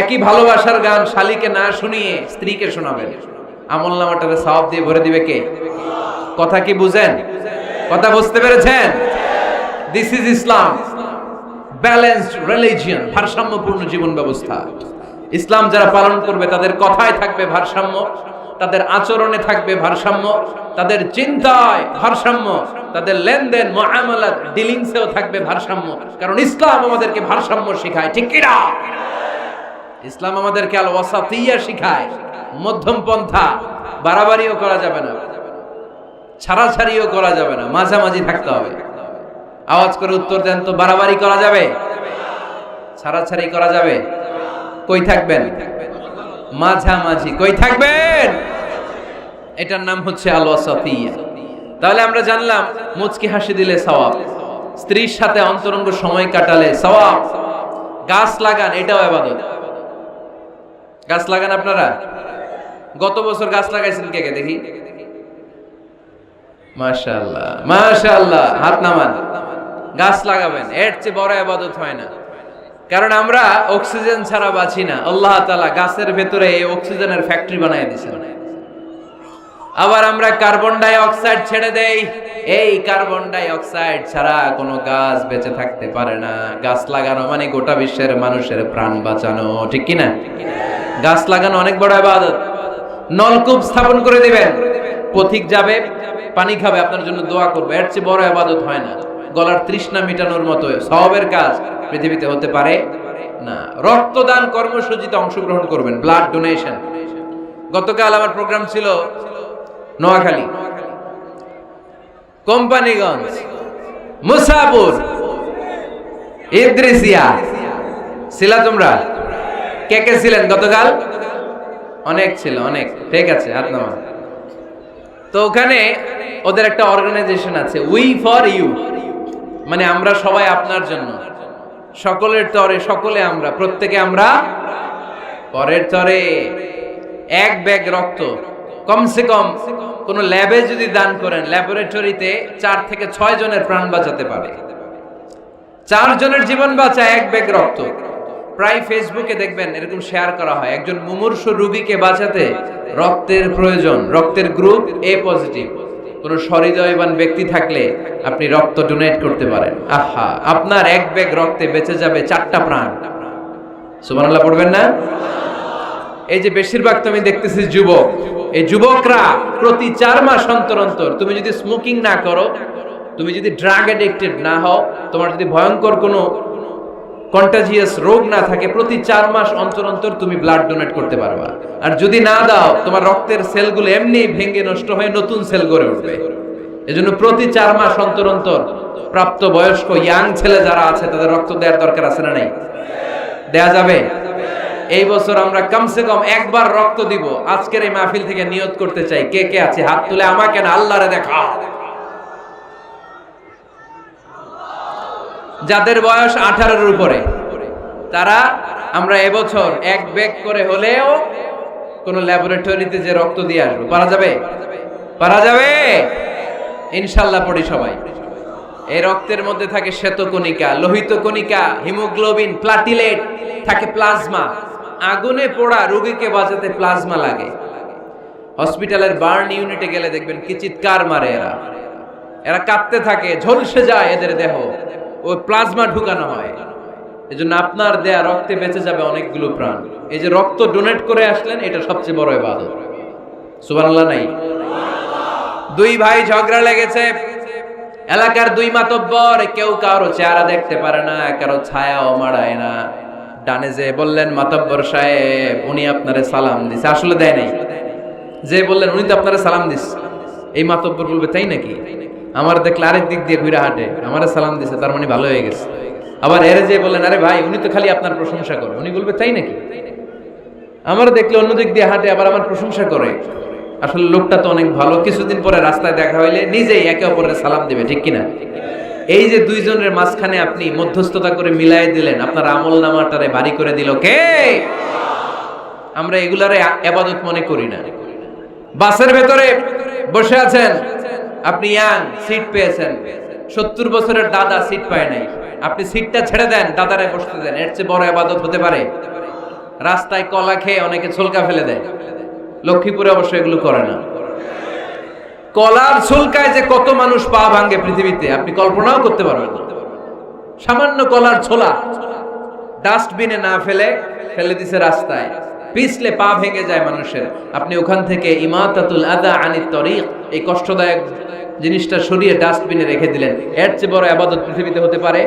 একই ভালোবাসার গান শালীকে না শুনিয়ে স্ত্রীকে শোনাবেন, আমলনামাটারে সওয়াব দিয়ে ভরে দিবে কে? কথা কি বুঝেন? কথা বুঝতে পেরেছেন? This is Islam, balanced religion, ভারসাম্যপূর্ণ জীবন ব্যবস্থা। ইসলাম যারা পালন করবে তাদের কথায় থাকবে ভারসাম্য, তাদের আচরণে থাকবে ভারসাম্য, তাদের চিন্তায় ভারসাম্য, তাদের লেনদেন মুআমালাত ডিলিংসেও থাকবে ভারসাম্য। কারণ ইসলাম আমাদেরকে ভারসাম্য শেখায়, ঠিক কি না? ইসলাম আমাদেরকে আল ওয়াসাতিয়া শেখায়, মধ্যম পন্থা। বাড়াবাড়িও করা যাবে না, ছাড়াছাড়িও করা যাবে না, মাঝামাঝি থাকতে হবে। আওয়াজ করে উত্তর দেন তো, বাড়াবাড়ি করা যাবে? ছাড়াছাড়ি করা যাবে? কই থাকবেন? মাঝামাঝি। কই থাকবেন? এটার নাম হচ্ছে আল ওয়াসাতিয়া। তাহলে আমরা জানলাম মুচকি হাসি দিলে সওয়াব, স্ত্রীর সাথে অন্তরঙ্গ সময় কাটালে সওয়াব, গাছ লাগান এটাও ইবাদত। গাছ লাগান আপনারা? গত বছর গাছ লাগাইছেন কে কে দেখি? মাশাআল্লাহ, মাশাআল্লাহ, হাত নামান। গাছ লাগাবেন, এর চেয়ে বড় ইবাদত হয় না। কারণ আমরা অক্সিজেন ছাড়া বাঁচি না। আল্লাহ তাআলা গাছের ভেতরে এই অক্সিজেনের ফ্যাক্টরি বানায় দিয়েছেন। আবার আমরা কার্বন ডাই অক্সাইড ছেড়ে দেই, এই কার্বন ডাই অক্সাইড ছাড়া কোনো গাছ বেঁচে থাকতে পারে না। গাছ লাগানো মানে গোটা বিশ্বের মানুষের প্রাণ বাঁচানো, ঠিক কি না? গাছ লাগানো অনেক বড় ইবাদত। নলকূপ স্থাপন করে দিবেন, পথিক যাবে, পানি খাবে, আপনার জন্য দোয়া করবে, এর চেয়ে বড় ইবাদত হয় না। গলার তৃষ্ণা মিটানোর মতো সওয়াবের কাজ পৃথিবীতে হতে পারে না। রক্তদান কর্মসূচিতে অংশগ্রহণ করবেন, ব্লাড ডোনেশন। গতকাল আমার প্রোগ্রাম ছিল নোয়াখালী, কোম্পানিগঞ্জ, মুসাপুর, ইদ্রিসিয়া। ছিলা তোমরা? কে কে ছিলেন গতকাল? অনেক ছিল, অনেক। ঠিক আছে, হাত নামা। তো ওখানে ওদের একটা অর্গানাইজেশন আছে, উই ফর ইউ, মানে আমরা সবাই আপনার জন্য, সকলের তরে সকলে আমরা, প্রত্যেকে আমরা পরের তরে। এক ব্যাগ রক্ত কমসে কম কোন ল্যাবে যদি দান করেন, ল্যাবরেটরিতে 4 থেকে 6 জনের প্রাণ বাঁচাতে পারে। 4 জনের জীবন বাঁচায় এক ব্যাগ রক্ত। প্রায় ফেসবুকে দেখবেন এরকম শেয়ার করা হয়, একজন মুমূর্ষু রোগীকে বাঁচাতে রক্তের প্রয়োজন, রক্তের গ্রুপ এ পজিটিভ। কোন সহৃদয়বান ব্যক্তি থাকলে আপনি রক্ত ডোনেট করতে পারেন। আহা, আপনার এক ব্যাগ রক্তে বেঁচে যাবে 4টা প্রাণ। সুবহানাল্লাহ পড়বেন না? এই যে বেশিরভাগ তুমি দেখতেছিস যুবক, এই যুবকরা প্রতি 4 মাস অন্তর অন্তর, তুমি যদি স্মোকিং না করো, তুমি যদি ড্রাগ অ্যাডিক্টেড না হও, তোমার যদি ভয়ঙ্কর কোনো কন্টাজিয়াস রোগ না থাকে, প্রতি 4 মাস অন্তর অন্তর তুমি ব্লাড ডোনেট করতে পারবা। আর যদি না দাও, তোমার রক্তের সেলগুলো এমনি ভেঙে নষ্ট হয়ে নতুন সেল গড়ে উঠবে। এজন্য প্রতি 4 মাস অন্তর অন্তর প্রাপ্ত বয়স্ক ইয়াং ছেলে যারা আছে তাদের রক্ত দেওয়ার দরকার আছে না নাই? দেয়া যাবে? এই বছর আমরা কমসে কম একবার রক্ত দিব। আজকের এই মাহফিল থেকে নিয়ত করতে চাই। কে কে আছে হাত তুলে? আমাকে না, আল্লাহরে দেখা। যাদের বয়স 18-এর উপরে তারা, আমরা এবছর এক ব্যাগ করে হলেও কোন ল্যাবরেটরিতে যে রক্ত দিয়ে আসবো। পারা যাবে? পারা যাবে ইনশাআল্লাহ। পড়ি সবাই। এই রক্তের মধ্যে থাকে শ্বেতকণিকা, লোহিত কণিকা, হিমোগ্লোবিন, প্লাটিলেট, থাকে প্লাজমা। আগুনে পোড়া রোগীকে বাঁচাতে প্লাজমা লাগে। হসপিটালের বার্ন ইউনিটে গেলে দেখবেন কি চিৎকার মারে এরা, এরা কাঁদতে থাকে, ঝলসে যায় এদের দেহ, ওই প্লাজমা ঢুকানো হয়। এজন্য আপনার দেয়া রক্তে বেঁচে যাবে অনেকগুলো প্রাণ। এই যে রক্ত ডোনেট করে আসলেন, এটা সবচেয়ে বড় ইবাদত। সুবহানাল্লাহ নাই? দুই ভাই ঝগড়া লেগেছে, এলাকার দুই মাতব্বর, কেউ কারো চেহারা দেখতে পারে না, কারো ছায়াও মাড়ায় না। ডানে যে বললেন, মাতব্বর সাহেব উনি আপনারে সালাম দিছে, আসলে দেয় নাই। যে বললেন উনি তো আপনারে সালাম দিস, এই মাতব্বর বলবে তাই নাকি? আমার দেখলে আরেক দিক দিয়ে ঘুরে হাঁটে, আমারে সালাম দিছে, তার মানে ভালো হয়ে গেছে। আবার এর যে বললেন, আরে ভাই উনি তো খালি আপনার প্রশংসা করে, উনি বলবে তাই নাকি? আমার দেখলে অন্য দিক দিয়ে হাঁটে, আবার আমার প্রশংসা করে, আসলে লোকটা তো অনেক ভালো। কিছুদিন পরে রাস্তায় দেখা হইলে নিজেই একে অপরের সালাম দিবে, ঠিক কিনা? এই যে দুইজনের মাঝখানে আপনি মধ্যস্থতা করে মিলাই দিলেন, আপনার আমল নামাটারে ভারী করে দিল কে? আমরা এগুলারে ইবাদত মনে করি না। বাসের ভেতরে বসে আছেন, আপনি ইয়াং, সিট পেয়েছেন, 70 বছরের দাদা সিট পায় নাই, আপনি সিটটা ছেড়ে দেন, দাদারে বসতে দেন, এর চেয়ে বড় ইবাদত হতে পারে? রাস্তায় কলা খেয়ে অনেকে ছলকা ফেলে দেয়, লক্ষ্মীপুরে অবশ্য এগুলো করে না। কলার ছলকায় যে কত মানুষ পা ভাঙে পৃথিবীতে আপনি কল্পনাও করতে পারবেন না। সামান্য কলার ছোলা ডাস্টবিনে না ফেলে ফেলে দিছে রাস্তায়, পিছলে পা ভেঙে যায় মানুষের। আপনি ওখান থেকে ইমাতাতুল আদা আনিত তরিক, এই কষ্টদায়ক জিনিসটা সরিয়ে ডাস্টবিনে রেখে দিলেন, এর চেয়ে বড় ইবাদত পৃথিবীতে হতে পারে?